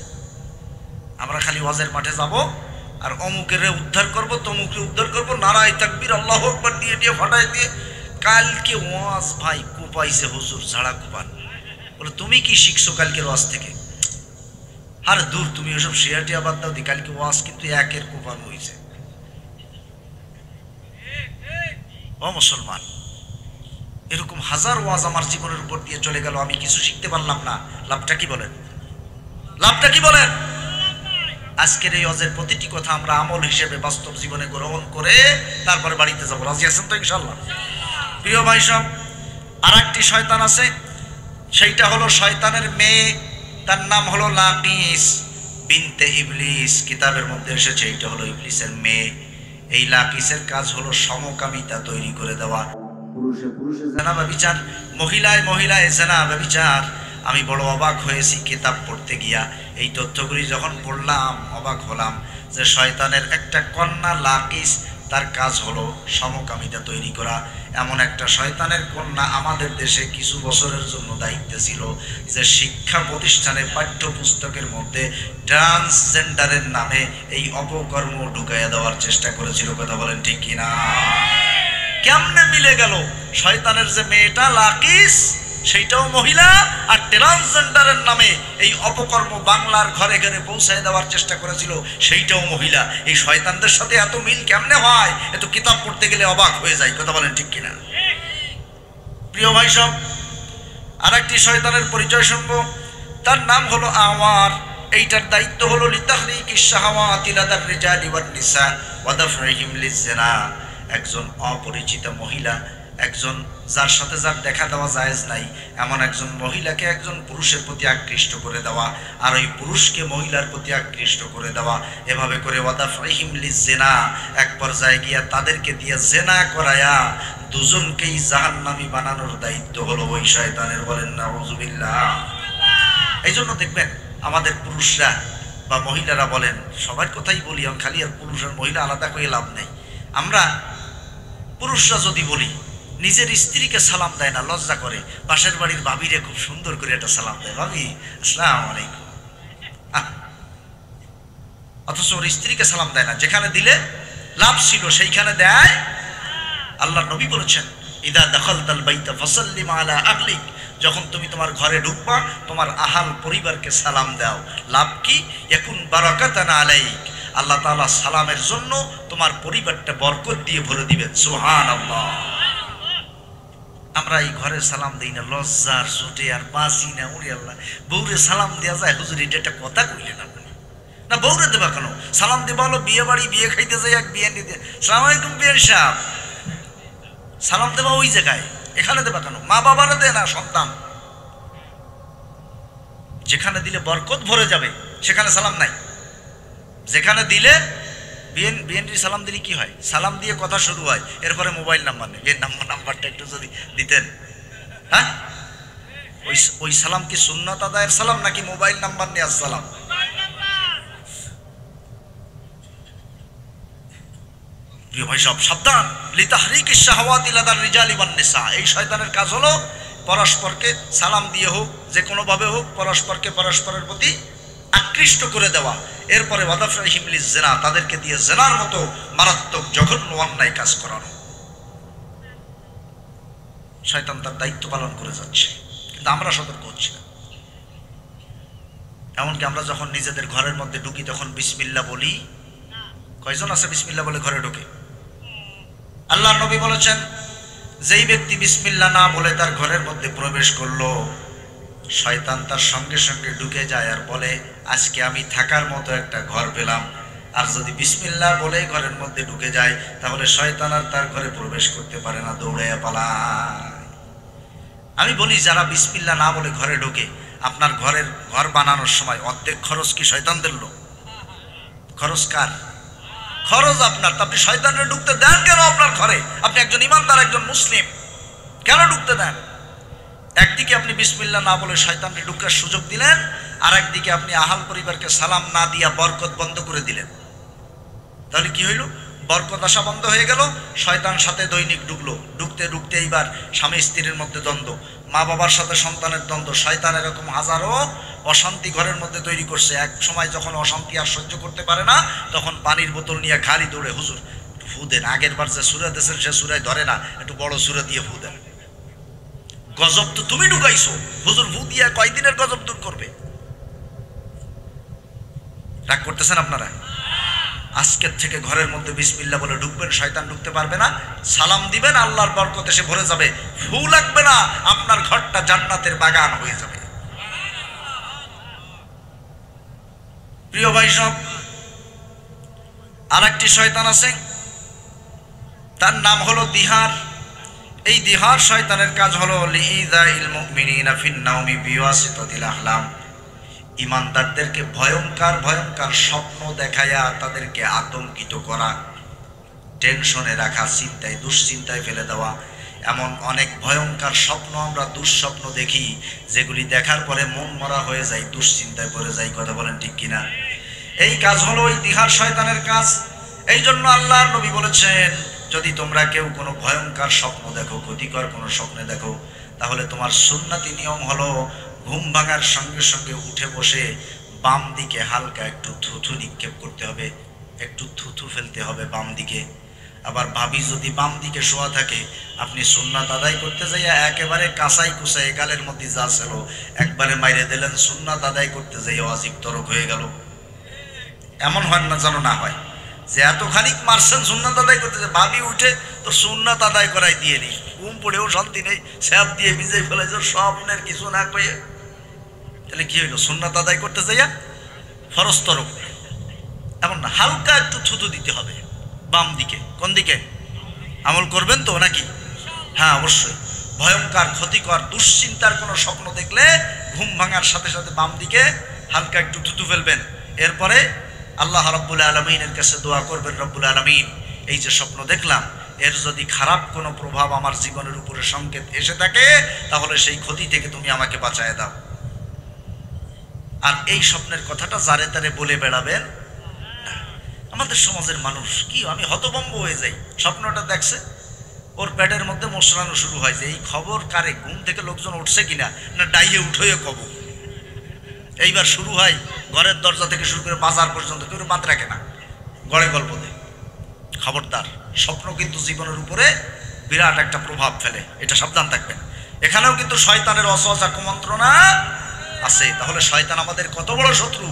আমরা খালি ওয়াজের মাঠে যাব আর অমুকের উদ্ধার করব, তমুকের উদ্ধার করব, নারায়ে তাকবীর আল্লাহু আকবার দিয়ে দিয়ে ফাটাই দিয়ে। কালকে ওয়াজ ভাই কোপাইছে হুজুর, ঝাড়া কোপান। বলে তুমি কি শিখছো কালকের ওয়াজ থেকে? আরে দূর, তুমি ওসব শেয়ারটিয়া বাদ দাও দি, কালকে ওয়াজ কিন্তু একের কোপান হয়েছে। ও মুসলমান, এরকম হাজার ওয়াজ আমার জীবনের উপর দিয়ে চলে গেল, আমি কিছু শিখতে পারলাম না। লাভটা কি বলেন? লাভটা কি বলেন? আজকের এই ওয়াজের প্রতিটি কথা আমরা আমল হিসেবে বাস্তব জীবনে গ্রহণ করে তারপরে বাড়িতে যাবো। রাজি আছেন তো ইনশাআল্লাহ? প্রিয় ভাই সব, আর একটি শয়তান আছে, সেইটা হলো শয়তানের মেয়ে, তার নাম হলো লাকিস বিনতে ইবলিস। কিতাবের মধ্যে এসেছে এইটা হলো ইবলিসের মেয়ে। এই লাকিসের কাজ হলো সমকামিতা তৈরি করে দেওয়া, পুরুষে পুরুষে জেনা ব্যভিচার, মহিলায় মহিলায় জেনা ব্যভিচার। আমি বড় অবাক হয়েছি কিতাব পড়তে গিয়া। এই তথ্যগুলি যখন পড়লাম অবাক হলাম যে শয়তানের একটা কন্যা লাকিস, তার কাজ হলো সমকামিতা তৈরি করা। এমন একটা শয়তানের কন্যা আমাদের দেশে কিছু বছরের জন্য দায়িত্বে ছিল, যে শিক্ষা প্রতিষ্ঠানে পাঠ্যপুস্তকের মধ্যে ট্রান্সজেন্ডারের নামে এই অপকর্ম ঢুকাইয়া দেওয়ার চেষ্টা করেছিল। কথা বলেন ঠিক কিনা? কেমনে মিলে গেল? শয়তানের যে মেয়েটা লাকিস সেইটাও মহিলা, আর ট্রান্সজেন্ডারের নামে এই অপকর্ম বাংলার ঘরে ঘরে পৌঁছায় দেওয়ার চেষ্টা করেছিল, সেইটাও মহিলা। এই শয়তানদের সাথে এত মিল কেমনে হয়? এত কিতাব পড়তে গেলে অবাক হয়ে যায়। কথা বলেন ঠিক কিনা? প্রিয় ভাই সব, আর একটি শয়তানের পরিচয় শুনবো, তার নাম হলো আওয়ার। এইটার দায়িত্ব হলো লিতাহরিকিশ শাহাওয়াতি লাদার রিজালি ওয়ান নিসা ওয়া দাফরিহিম লিযিনা। একজন অপরিচিত মহিলা, একজন যার সাথে যার দেখা দেওয়া জায়েজ নাই, এমন একজন মহিলাকে একজন পুরুষের প্রতি আকৃষ্ট করে দেওয়া, আর ওই পুরুষকে মহিলার প্রতি আকৃষ্ট করে দেওয়া, এভাবে করে ওয়াদাফরিহিম লিযিনা, এক পর্যায়ে গিয়া তাদেরকে দিয়ে জেনা করায়া দুজনকেই জাহান্নামী বানানোর দায়িত্ব হলো ওই শয়তানের। বলেন নাউযুবিল্লাহ। এই জন্য দেখবেন আমাদের পুরুষরা বা মহিলারা বলেন, সবার কথাই বলি, খালি আর পুরুষ আর মহিলা আলাদা করে লাভ নেই। আমরা পুরুষরা যদি বলি নিজের স্ত্রীকে সালাম দেয় না, লজ্জা করে, পাশের বাড়ির ভাবিরে খুব সুন্দর করে একটা সালাম দেয়, ভাবি আসসালামু আলাইকুম, অথচ ওর স্ত্রীকে সালাম দেয় না। যেখানে দিলে লাভ ছিল সেইখানে দেয়। আল্লাহ নবী বলেছেন, ইদা দাখালতাল বাইতা ফাসাল্লিম আলা আহলিক, যখন তুমি তোমার ঘরে ঢুকবা তোমার আহাল পরিবারকে সালাম দাও। লাভ কি? ইয়াকুন বারাকাতান আলাইক, আল্লাহ তাআলা সালামের জন্য তোমার পরিবারটা বরকত দিয়ে ভরে দিবেন। সুবহানাল্লাহ। আমরা এই ঘরে সালাম দেই না, লজ্জার চোটে আর বাঁচি না। ওরে আল্লাহ, বউরে সালাম দেওয়া যায়? হুজুর এটা একটা কথা কইলেন আপনি। না, বউরে দেবা কেন? সালাম দেবা হলো বিয়ে বাড়ি, বিয়ে খাইতে যাই এক বিয়ে নিতে, সালাম আলাইকুম বিয়ের সাহেব, সালাম দেবা ওই জায়গায়, এখানে দেবা কেন? মা বাবারা দেয় না, সন্তান। যেখানে দিলে বরকত ভরে যাবে সেখানে সালাম নাই। যেখানে দিলে বিএনপি সালাম দিলে কি হয়? সালাম দিয়ে কথা শুরু হয়, এরপরে মোবাইল নাম্বার নেই। এর নাম্বারটা একটু যদি দিতেন। হ্যাঁ, ওই সালাম কি সুন্নাত আদায়ের সালাম নাকি মোবাইল নাম্বার নেওয়ার সালাম? প্রিয় ভাই সব সাবধান, লিতাহরিকিশ শাহওয়াতি লাদার রিজালি ওয়ান নিসা। এই শয়তানের কাজ হলো পরস্পরকে সালাম দিয়ে হোক, যে কোনোভাবে হোক, পরস্পরকে পরস্পরের প্রতি আকৃষ্ট করে দেওয়া। এরপরে ওয়াদাফরাহিম লিজ্জিনা, তাদেরকে দিয়ে জেনার মতো মারাত্মক জঘন্য অন্যায় কাজ করানো। শয়তান তার দায়িত্ব পালন করে যাচ্ছে, কিন্তু আমরা সতর্ক হচ্ছি না। এমনকি আমরা যখন নিজেদের ঘরের মধ্যে ঢুকি তখন বিসমিল্লাহ বলি। কয়জন আছে বিসমিল্লাহ বলে ঘরে ঢোকে? আল্লাহর নবী বলেছেন, যেই ব্যক্তি বিসমিল্লাহ না বলে তার ঘরের মধ্যে প্রবেশ করলো, শয়তান তার সঙ্গে সঙ্গে ঢুকে যায় আর বলে, আজকে আমি থাকার মতো একটা ঘর পেলাম। আর যদি বিসমিল্লাহ বলে ঘরের মধ্যে ঢুকে যায়, তাহলে শয়তান আর তার ঘরে প্রবেশ করতে পারে না, দৌড়াইয়া পালায়। আমি বলি, যারা বিসমিল্লাহ না বলে ঘরে ঢোকে, আপনার ঘর বানানোর সময় অর্ধেক খরচ কি শয়তানদের লোক? খরচ কার? খরচ আপনার। তা আপনি শয়তানের ঢুকতে দেন কেন আপনার ঘরে? আপনি একজন ইমানদার, একজন মুসলিম, কেন ঢুকতে দেন? একদিকে আপনি বিসমিল্লাহ না বলে শয়তানকে ঢুকার সুযোগ দিলেন, আর একদিকে আপনি আহাল পরিবারকে সালাম না দিয়া বরকত বন্ধ করে দিলেন। তাহলে কি হইল? বরকত আসা বন্ধ হয়ে গেল, শয়তান সাথে দৈনিক ঢুকলো। ঢুকতে ঢুকতে এইবার স্বামী স্ত্রীর মধ্যে দ্বন্দ্ব, মা বাবার সাথে সন্তানের দ্বন্দ্ব। শয়তান এরকম হাজারো অশান্তি ঘরের মধ্যে তৈরি করছে। এক সময় যখন অশান্তি আর সহ্য করতে পারে না, তখন পানির বোতল নিয়ে খালি দৌড়ে, হুজুর একটু ফু দেন, আগের বার যে সুরা দিয়েছেন সে সুরায় ধরে না, একটু বড় সুরা দিয়ে ফু দেন। গজব তো তুমি ঢুকাইছো, হুজুর ফু দিয়ে কয়দিনের গজব দূর করবে? রাগ করতেছেন আপনারা? আজকের থেকে ঘরের মধ্যে বিসমিল্লাহ বলে ঢুকবেন, শয়তান ঢুকতে পারবে না। সালাম দিবেন, আল্লাহর বরকত এসে ভরে যাবে। ফু লাগবে না, আপনার ঘরটা জান্নাতের বাগান হয়ে যাবে। প্রিয় ভাই সব, আর একটি শয়তান আছে, তার নাম হলো দিহার। এই দিহার শয়তানের কাজ হলো লিইযাইল মুমিনিনা ফিন নাওমি বিওয়াসিতাতিল আহলাম। ইমানদারদেরকে ভয়ঙ্কর ভয়ঙ্কর স্বপ্ন দেখায়া তাদেরকে আতঙ্কিত করা, টেনশনে রাখা, চিন্তায় দুশ্চিন্তায় ফেলে দেওয়া। এমন অনেক ভয়ঙ্কর স্বপ্ন আমরা দুঃস্বপ্ন দেখি, যেগুলি দেখার পরে মন মরা হয়ে যায়, দুশ্চিন্তায় পড়ে যায়। কথা বলেন ঠিক কিনা? এই কাজ হলো ওই দিহার শয়তানের কাজ। এই জন্য আল্লাহর নবী বলেছেন, যদি তোমরা কেউ কোনো ভয়ঙ্কর স্বপ্ন দেখো, ক্ষতিকর কোনো স্বপ্নে দেখো, তাহলে তোমার সুন্নতি নিয়ম হলো ঘুম ভাঙার সঙ্গে সঙ্গে উঠে বসে বাম দিকে হালকা একটু থুথু নিক্ষেপ করতে হবে, একটু থুথু ফেলতে হবে বাম দিকে। আবার ভাবি যদি বাম দিকে শোয়া থাকে, আপনি সুন্নাত আদায় করতে যাইয়া একেবারে কাঁচাই কুচাই গালের মধ্যে যা ছিল একবারে মাইরে দিলেন, সুন্নাত আদায় করতে যাইয়া ওয়াজিব তরক হয়ে গেল। এমন হয় না যেন না হয় যে এত খানিক মারছেন সুন্নাত আদায় করতে, ভাবি উঠে তো সুন্নাত আদায় করাই দিয়ে নি, ঘুম পড়েও শান্তি নেই, স্যাপ দিয়ে ভিজে ফেলেছ, স্বপ্নের কিছু না কয়ে। তাহলে কি হইলো? সুন্নাত আদায় করতে যাইয়া ফরজ তরক। এমন না, হালকা একটু থুতু দিতে হবে বাম দিকে। কোন দিকে? আমল করবেন তো নাকি? হ্যাঁ, অবশ্যই। ভয়ঙ্কর ক্ষতিকর দুশ্চিন্তার কোনো স্বপ্ন দেখলে ঘুম ভাঙার সাথে সাথে বাম দিকে হালকা একটু থুতু ফেলবেন। এরপরে আল্লাহ রাব্বুল আলামিনের কাছে দোয়া করবেন, রব্বুল আলামিন, এই যে স্বপ্ন দেখলাম, এর যদি খারাপ কোনো প্রভাব আমার জীবনের উপরে সংকেত এসে থাকে, তাহলে সেই ক্ষতি থেকে তুমি আমাকে বাঁচায় দাও। আর এই স্বপ্নের কথাটা যারে তারে বলে বেড়াবেন না। আমাদের সমাজের মানুষ কি, আমি হতভম্ব হয়ে যাই। স্বপ্নটা দেখছে, ওর পেটের মধ্যে মশলানো শুরু হয় যে এই খবর কারে, ঘুম থেকে লোকজন উঠছে কিনা, না ডাইয়ে উঠে খবর। এইবার শুরু হয় ঘরের দরজা থেকে শুরু করে বাজার পর্যন্ত, কেউ বাদ রাখে না, গড়ে গল্প দেয়। খবরদার, স্বপ্ন কিন্তু জীবনের উপরে বিরাট একটা প্রভাব ফেলে, এটা সাবধান থাকবেন। এখানেও কিন্তু শয়তানের অসহজা কুমন্ত্রণা আছে। তাহলে শয়তান আমাদের কত বড় শত্রু,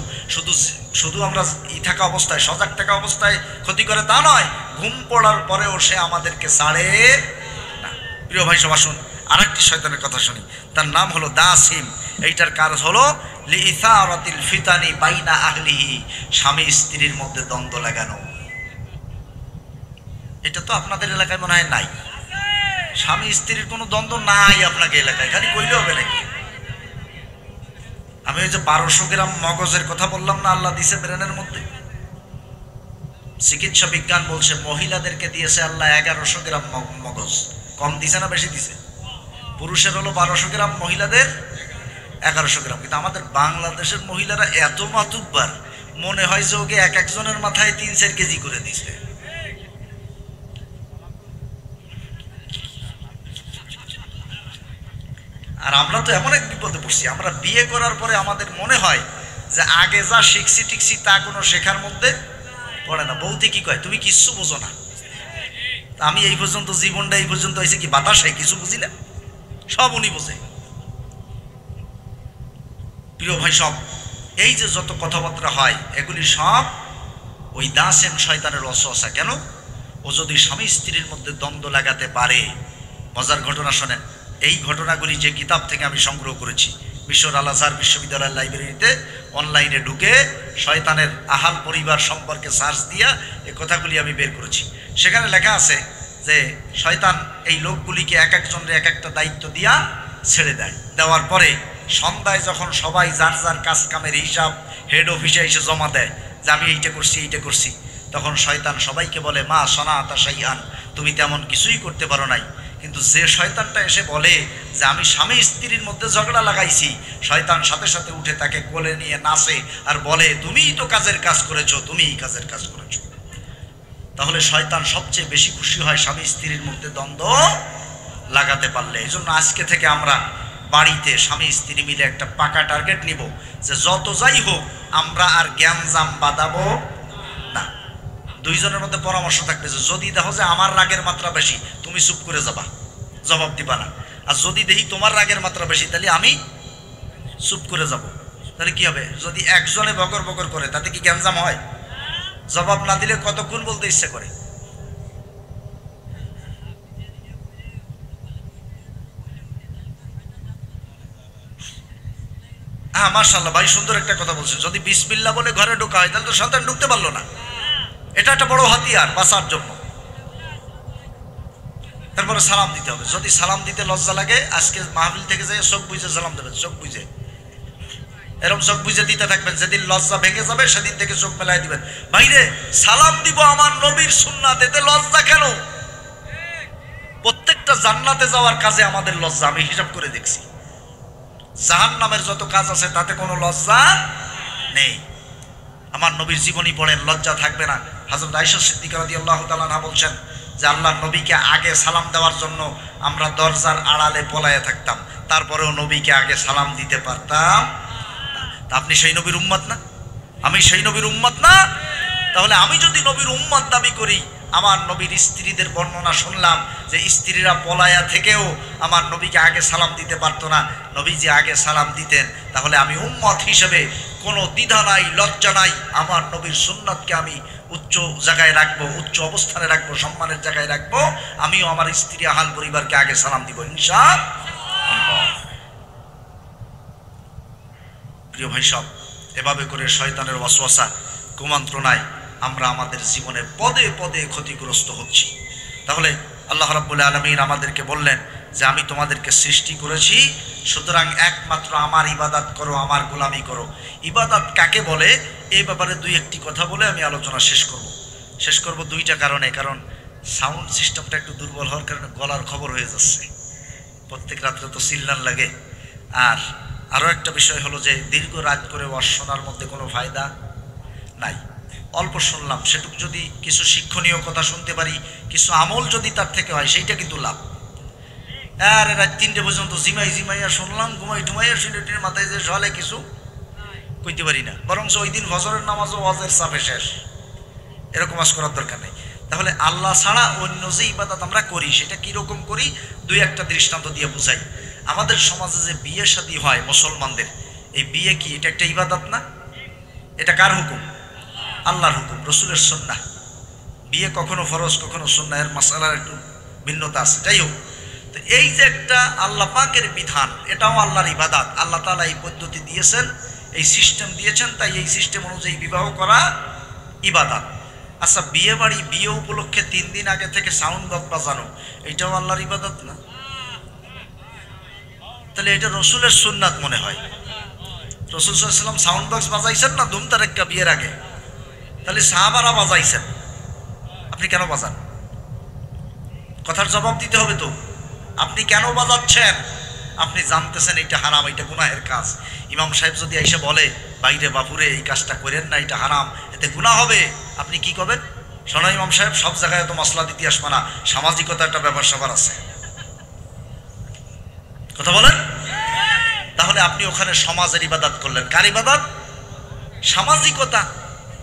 শুধু আমরা থাকা অবস্থায়, সজাগ থাকা অবস্থায় ক্ষতি করে তা নয়, ঘুম পড়ার পরেও সে আমাদেরকে ছাড়ে না। প্রিয় ভাই সব, আসুন আর একটি শয়তানের কথা শুনি। তার নাম হলো দাসিম। এইটার কাজ হলো লিইসারাতিল ফিতানি বাইনা আহলিহি, স্বামী স্ত্রীর মধ্যে দ্বন্দ্ব লাগানো। এটা তো আপনাদের এলাকায় মনে হয় নাই। স্বামী স্ত্রীর কোনো দ্বন্দ্ব নাই আপনাকে এলাকায়, খালি কইলে হবে নাকি? আমি ওই যে 1200 গ্রাম মগজের কথা বললাম না, আল্লাহ দিছে ব্রেনের মধ্যে। চিকিৎসা বিজ্ঞান বলছে মহিলাদেরকে দিয়েছে আল্লাহ 1100 গ্রাম মগজ। কম দিছে না বেশি দিছে? পুরুষের হলো 1200 গ্রাম, মহিলাদের 1100 গ্রাম। কিন্তু আমাদের বাংলাদেশের মহিলারা এত মাতুব্বার, মনে হয় যে ওকে এক একজনের মাথায় 3-4 কেজি করে দিছে। আর আমরা তো এমন এক বিপদে পড়ছি, আমরা বিয়ে করার পরে আমাদের মনে হয় যে আগে যা শিখছি টিকছি তা কোনো শেখার মধ্যে পড়ে না। বউতে কি কয়, তুমি কিচ্ছু বোঝো না। আমি এই পর্যন্ত জীবনটা এই পর্যন্ত হয়েছে কি বাতাসে, কিছু বুঝি না, সব উনি বোঝে। প্রিয় ভাই সব, এই যে যত কথাবার্তা হয় এগুলি সব ওই দাসেন শয়তানের ওয়াসওয়াসা। কেন? ও যদি স্বামী স্ত্রীর মধ্যে দ্বন্দ্ব লাগাতে পারে। মজার ঘটনা শোনেন, এই ঘটনাগুলি যে কিতাব থেকে আমি সংগ্রহ করেছি, মিশর আল আজহার বিশ্ববিদ্যালয়ের লাইব্রেরিতে অনলাইনে ঢুকে শয়তানের আহাল পরিবার সম্পর্কে সার্চ দিয়া এই কথাগুলি আমি বের করেছি। সেখানে লেখা আছে যে শয়তান এই লোকগুলিকে এক একজনের এক একটা দায়িত্ব দিয়া ছেড়ে দেয়। দেওয়ার পরে সন্ধ্যায় যখন সবাই যার যার কাজ কামের হিসাব হেড অফিসে এসে জমা দেয় যে আমি এইটা করছি এইটা করছি, তখন শয়তান সবাইকে বলে মা সনাতা শাইআন, তুমি তেমন কিছুই করতে পারো নাই। কিন্তু যে শয়তানটা এসে বলে যে আমি স্বামী স্ত্রীর মধ্যে ঝগড়া লাগাইছি, শয়তান সাথে সাথে উঠে তাকে কোলে নিয়ে নাচে আর বলে তুমিই তো কাজের কাজ করেছো, তুমিই কাজের কাজ করেছো। তাহলে শয়তান সবচেয়ে বেশি খুশি হয় স্বামী স্ত্রীর মধ্যে দ্বন্দ্ব লাগাতে পারলে। এই জন্য আজকে থেকে আমরা বাড়িতে স্বামী স্ত্রী মিলে একটা পাকা টার্গেট নিব যে যত যাই হোক আমরা আর জ্ঞানজাম বাঁধাবো না। দুইজনের মধ্যে পরামর্শ থাকবে যে যদি দেখো যে আমার রাগের মাত্রা বেশি, তুমি চুপ করে যাবা, জবাব দিবা না। আর যদি দেখি তোমার রাগের মাত্রা বেশি, তাহলে আমি চুপ করে যাব। তাহলে কি হবে? যদি একজনে বকর বকর করে তাতে কি জ্ঞানজাম হয়? জবাব না দিলে কতক্ষণ বলতে ইচ্ছে করে। হ্যাঁ মাশাআল্লাহ ভাই, সুন্দর একটা কথা বলছেন। যদি বিসমিল্লাহ বলে ঘরে ঢোকা হয় তাহলে তো সন্তান ঢুকতে পারলো না। এটা একটা বড় হাতিয়ার বাঁচার জন্য। তারপরে সালাম দিতে হবে। যদি সালাম দিতে লজ্জা লাগে, আজকে মাহফিল থেকে যাই চোখ বুঝে সালাম দেবেন, চোখ বুঝে, এরকম চোখ বুঝে দিতে থাকবেন। যেদিন লজ্জা ভেঙে যাবে সেদিন থেকে চোখ মেলায় দিবেন, ভাইরে সালাম দিব আমার নবীর সুন্নাত, এতে লজ্জা কেন? প্রত্যেকটা জান্নাতে যাওয়ার কাজে আমাদের লজ্জা, আমি হিসাব করে দেখছি। জাহান্নামের যত কাজ আছে তাতে কোনো লজ্জা নেই। আমার নবীর জীবনী পড়েন, লজ্জা থাকবে না। হযরত আয়েশা সিদ্দিকা রাদিয়াল্লাহু তাআলা আনহা বলছেন যে আল্লাহর নবীকে আগে সালাম দেওয়ার জন্য আমরা দরজার আড়ালে পলায়ে থাকতাম, তারপরেও নবীকে আগে সালাম দিতে পারতাম না। তা আপনি সেই নবীর উম্মত না? আমি সেই নবীর উম্মত না? তাহলে আমি যদি নবীর উম্মত দাবি করি, আমার নবীর স্ত্রীদের বর্ণনা শুনলাম যে স্ত্রীরা পলায়া থেকেও আমার নবীকে আগে সালাম দিতে পারতো না, নবীজি আগে সালাম দিতেন, তাহলে আমি উম্মত হিসেবে কোনো দ্বিধা নাই, লজ্জা নাই। আমার নবীর সুন্নাতকে আমি উচ্চ জায়গায় রাখবো, উচ্চ অবস্থানে রাখবো, সম্মানের জায়গায় রাখবো। আমিও আমার স্ত্রী আহাল পরিবারকে আগে সালাম দিব ইনশাআল্লাহ। প্রিয় ভাই সব, এভাবে করে শয়তানের ওয়াসওয়াসা কুমন্ত্রণায় আমরা আমাদের জীবনে পদে পদে ক্ষতিগ্রস্ত হচ্ছি। তাহলে আল্লাহ রাব্বুল আলামিন আমাদেরকে বললেন যে আমি তোমাদেরকে সৃষ্টি করেছি, সুতরাং একমাত্র আমার ইবাদত করো, আমার গোলামি করো। ইবাদত কাকে বলে এই ব্যাপারে দুই একটি কথা বলে আমি আলোচনা শেষ করব দুইটা কারণে। কারণ সাউন্ড সিস্টেমটা একটু দুর্বল হওয়ার কারণে গলার খবর হয়ে যাচ্ছে, প্রত্যেক রাত্রে তো চিল্লান লাগে। আর আরও একটা বিষয় হলো যে দীর্ঘ রাত করে ওয়াজ শোনার মধ্যে কোনো ফায়দা নাই। অল্প শুনলাম, সেটুকু যদি কিছু শিক্ষণীয় কথা শুনতে পারি, কিছু আমল যদি তার থেকে হয়, সেইটা কিন্তু লাভ। আর রাত 3টে পর্যন্ত জিমাইয়া শুনলাম, ঘুমাইয়া শুনে মাথায় যে সলে কিছু কইতে পারি না, বরং ওই দিন ফজরের নামাজও ওয়াজের চাপে শেষ। এরকম আজ করার দরকার নেই। তাহলে আল্লাহ ছাড়া অন্য যে ইবাদত আমরা করি সেটা কীরকম করি, দুই একটা দৃষ্টান্ত দিয়ে বুঝাই। আমাদের সমাজে যে বিয়ে শাদী হয় মুসলমানদের, এই বিয়ে কি এটা একটা ইবাদত না? এটা কার হুকুম? আল্লাহর হুকুম, রসুলের সুন্নাহ। বিয়ে কখনো ফরজ কখনো সুন্নাহ, এর মাসালার একটু ভিন্নতা আছে। যাই হোক, তো এই যে একটা আল্লাহ পাকের বিধান, এটাও আল্লাহর ইবাদত। আল্লাহ তাআলা এই পদ্ধতি দিয়েছেন, এই সিস্টেম দিয়েছেন, তাই এই সিস্টেম অনুযায়ী বিবাহ করা ইবাদত। আচ্ছা, বিয়ে বাড়ি, বিয়ে উপলক্ষে 3 দিন আগে থেকে সাউন্ড বক্স বাজানো, এটাও আল্লাহর ইবাদত না? তাহলে এটা রসুলের সুন্নাত মনে হয়। রসুল সাল্লাল্লাহু আলাইহি ওয়াসাল্লাম সাউন্ড বক্স বাজাইছেন না ধুম তারেক্কা বিয়ের আগে? তাহলে সাহাবারা বাজাইছেন, আপনি কেন বাজান? কথার জবাব দিতে হবে তো। আপনি কেন বাজাচ্ছেন? আপনি জানতেছেন এটা হারাম, এটা গুনাহের কাজ। ইমাম সাহেব যদি এসে বলে বাইরে বাপুরে এই কাজটা করেন না, এটা হারাম, এতে গুনাহ হবে, আপনি কি করবেন? শোনো ইমাম সাহেব, সব জায়গায় তো মশলা দিতে আসবে না, সামাজিকতা একটা ব্যাপার স্যাপার আছে। কথা বলেন। তাহলে আপনি ওখানে সমাজের ইবাদত করলেন। কার ইবাদত? সামাজিকতা।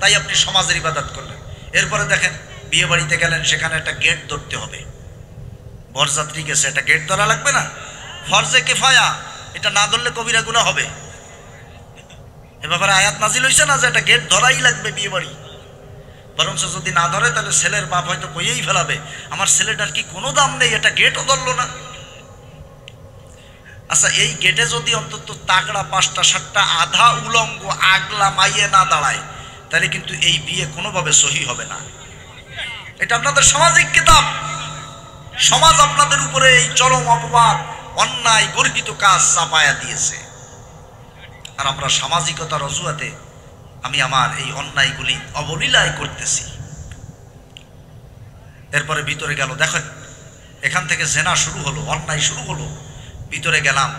তাই আপনি সমাজের ইবাদত করলেন। এরপরে দেখেন বিয়ে বাড়িতে গেলেন, সেখানে একটা গেট ধরতে হবে। বরযাত্রী গেছে, একটা গেট ধরা লাগবে না? ফরজে কিফায়া, এটা না ধরলে কবিরা গুনাহ হবে। এ ব্যাপারে আয়াত নাজিল হইছে না যে একটা গেট ধরাই লাগবে বিয়ে বাড়ি। বরং যদি না ধরে তাহলে ছেলের বাপ হয়তো কইয়েই ফেলাবে, আমার ছেলেটার কি কোনো দাম নেই, এটা গেটও ধরলো না। আচ্ছা, এই গেটে যদি অন্তত তাগড়া 5টা 7টা আধা উলঙ্গ আগলা মাইয়ে না দাঁড়ায়, তাহলে কিন্তু এই বিয়ে কোনোভাবে সহি হবে না। এটা আপনাদের সামাজিক কিতাব। সমাজ আপনাদের উপরে এই চরম অপবাদ, অন্যায় গর্হিত কাজ চাপায়া দিয়েছে, আর আমরা সামাজিকতার অজুহাতে আমি আমার এই অন্যায়গুলি অবলীলায় করতেছি। এরপরে ভিতরে গেল, দেখেন এখান থেকে জেনা শুরু হলো, অন্যায় শুরু হলো। ভিতরে গেলাম,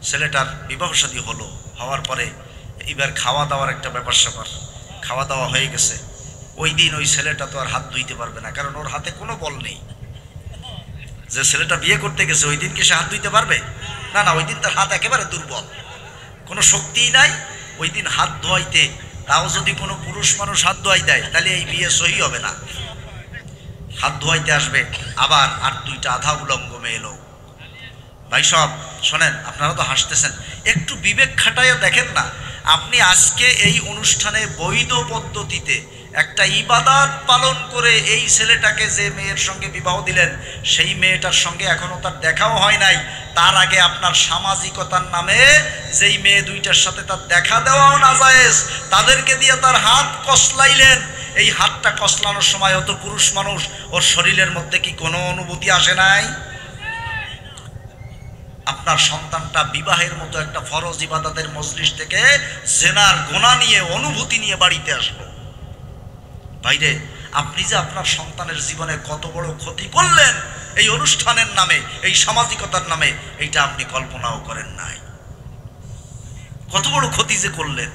ছেলেটার বিবাহ শাদী হলো। হওয়ার পরে এবার খাওয়া দাওয়ার একটা ব্যাপার স্যাপার। খাওয়া দাওয়া হয়ে গেছে। ওই দিন ওই ছেলেটা তো আর হাত ধুইতে পারবে না, কারণ ওর হাতে কোনো বল নেই। যে ছেলেটা বিয়ে করতে গেছে ওই দিন কি সে হাত ধুইতে পারবে? না না, ওই দিন তার হাত একেবারে দুর্বল, কোনো শক্তিই নাই। ওই দিন হাত ধোয়াইতে, তাও যদি কোনো পুরুষ মানুষ হাত ধোয়াই দেয়, তাহলে এই বিয়ে সহি হবে না। হাত ধোয়াইতে আসবে, আবার আর 2টা আধা উলঙ্গ মেয়ে লোক। ভাই সব শোনেন, আপনারা তো হাসতেছেন, একটু বিবেক খাটাইয়া দেখেন না। আপনি আজকে এই অনুষ্ঠানে বৈধ পদ্ধতিতে একটা ইবাদত পালন করে এই ছেলেটাকে যে মেয়ের সঙ্গে বিবাহ দিলেন, সেই মেয়েটার সঙ্গে এখনো তার দেখাও হয় নাই। তার আগে আপনার সামাজিকতার নামে যেই মেয়ে 2টার সাথে তার দেখা দেওয়াও নাজায়েজ, তাদেরকে দিয়ে তার হাত কসলাইলেন। এই হাতটা কসলানোর সময় অত পুরুষ মানুষ, ওর শরীরের মধ্যে কি কোনো অনুভূতি আসে নাই? আপনার সন্তানটা বিবাহের মতো একটা ফরজ ইবাদতের মজলিস থেকে জেনার গুনাহ নিয়ে, অনুভূতি নিয়ে বাড়িতে আসলো। ভাইরে, আপনি যে আপনার সন্তানের জীবনে কত বড় ক্ষতি করলেন এই অনুষ্ঠানের নামে, এই সামাজিকতার নামে, এইটা আপনি কল্পনাও করেন নাই। কত বড় ক্ষতি যে করলেন।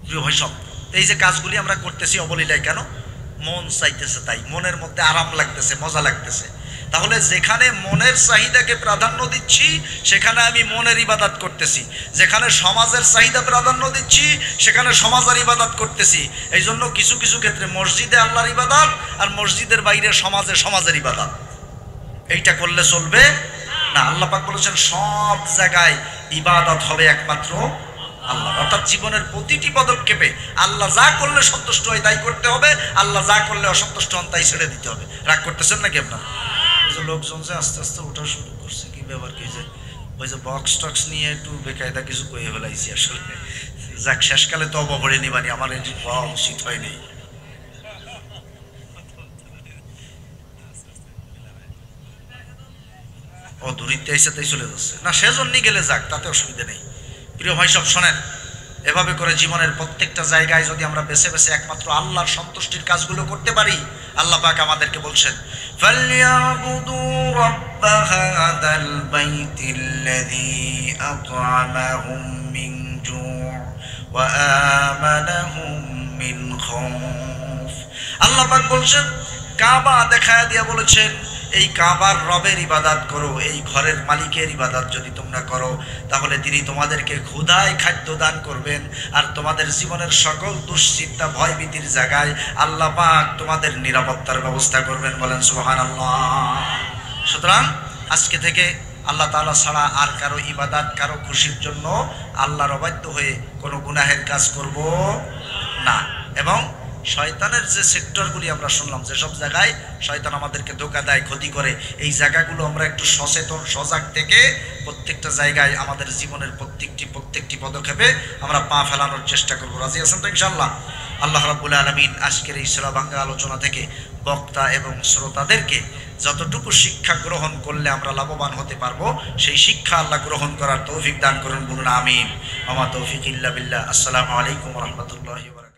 প্রিয় ভাই সব, এই যে কাজগুলি আমরা করতেছি অবলীলায়, কেন? মন চাইতেছে, তাই মনের মধ্যে আরাম লাগতেছে, মজা লাগতেছে। তাহলে যেখানে মনের চাহিদাকে প্রাধান্য দিচ্ছি সেখানে আমি মনের ইবাদত করতেছি, যেখানে সমাজের চাহিদা প্রাধান্য দিচ্ছি সেখানে সমাজের ইবাদত করতেছি। এই জন্য কিছু কিছু ক্ষেত্রে মসজিদে আল্লাহর ইবাদত, আর মসজিদের বাইরে সমাজে সমাজের ইবাদত। এইটা করলে চলবে না। আল্লাহ পাক বলেছেন সব জায়গায় ইবাদত হবে একমাত্র আল্লাহ। অর্থাৎ জীবনের প্রতিটি পদক্ষেপে আল্লাহ যা করলে সন্তুষ্ট হয় তাই করতে হবে, আল্লাহ যা করলে অসন্তুষ্ট হন তাই ছেড়ে দিতে হবে। রাগ করতেছেন নাকি আপনারা? ওই যে লোকজন যে আস্তে আস্তে ওঠা শুরু করছে, কি ব্যাপার, কি যে ওই যে বক্স টক্স নিয়ে একটু বেকায়দা কিছু কয়ে ফেলাইছি। আসলে যাক, শেষকালে তো অবভরে নিবানি, আমার এটি হওয়া উচিত হয়নি। ও দূরিতে এসে তাই চলে যাচ্ছে না, সেজন্যই গেলে যাক, তাতে অসুবিধা নেই। প্রিয় ভাই সব শোনেন, এভাবে করে জীবনের প্রত্যেকটা জায়গায় যদি আমরা বেছে বেছে একমাত্র আল্লাহর সন্তুষ্টির কাজগুলো করতে পারি, আল্লাহ পাক আমাদেরকে বলছেন ফালইয়াবুদু রাব্ব হাযাল বাইতিল্লাযী আত'আমাহুম মিন জু' ওয়া আমানাহুম মিন খাউফ। আল্লাহ পাক বলছেন, কাবা দেখায় দিয়া বলেছেন, এই কাবার রবের ইবাদত করো, এই ঘরের মালিকের ইবাদত যদি তোমরা করো, তাহলে তিনি তোমাদেরকে ক্ষুধায় খাদ্য দান করবেন, আর তোমাদের জীবনের সকল দুশ্চিন্তা ভয় ভীতির জায়গায় আল্লাহ পাক তোমাদের নিরাপত্তার ব্যবস্থা করবেন। বলেন সুবহানাল্লাহ। সুতরাং আজকে থেকে আল্লাহ তাআলা ছাড়া আর কারো ইবাদত, কারো খুশির জন্য আল্লাহর অবাধ্য হয়ে কোনো গুনাহের কাজ করব না। এবং শয়তানের যে সেক্টরগুলি আমরা শুনলাম, যেসব জায়গায় শয়তান আমাদেরকে ধোঁকা দেয়, ক্ষতি করে, এই জায়গাগুলো আমরা একটু সচেতন সজাগ থেকে প্রত্যেকটা জায়গায় আমাদের জীবনের প্রত্যেকটি পদক্ষেপে আমরা পা ফেলানোর চেষ্টা করবো। রাজি আছেন তো ইনশাআল্লাহ? আল্লাহ রাব্বুল আলামিন আজকের এই সূরা ভাঙ্গা আলোচনা থেকে বক্তা এবং শ্রোতাদেরকে যতটুকু শিক্ষা গ্রহণ করলে আমরা লাভবান হতে পারবো, সেই শিক্ষা আল্লাহ গ্রহণ করার তৌফিক দান করুন। বলুন আমিন। ওয়া মা তৌফিক ইল্লা বিল্লাহ। আসসালামু আলাইকুম ওয়া রাহমাতুল্লাহি ওয়া বারাকাতুহু।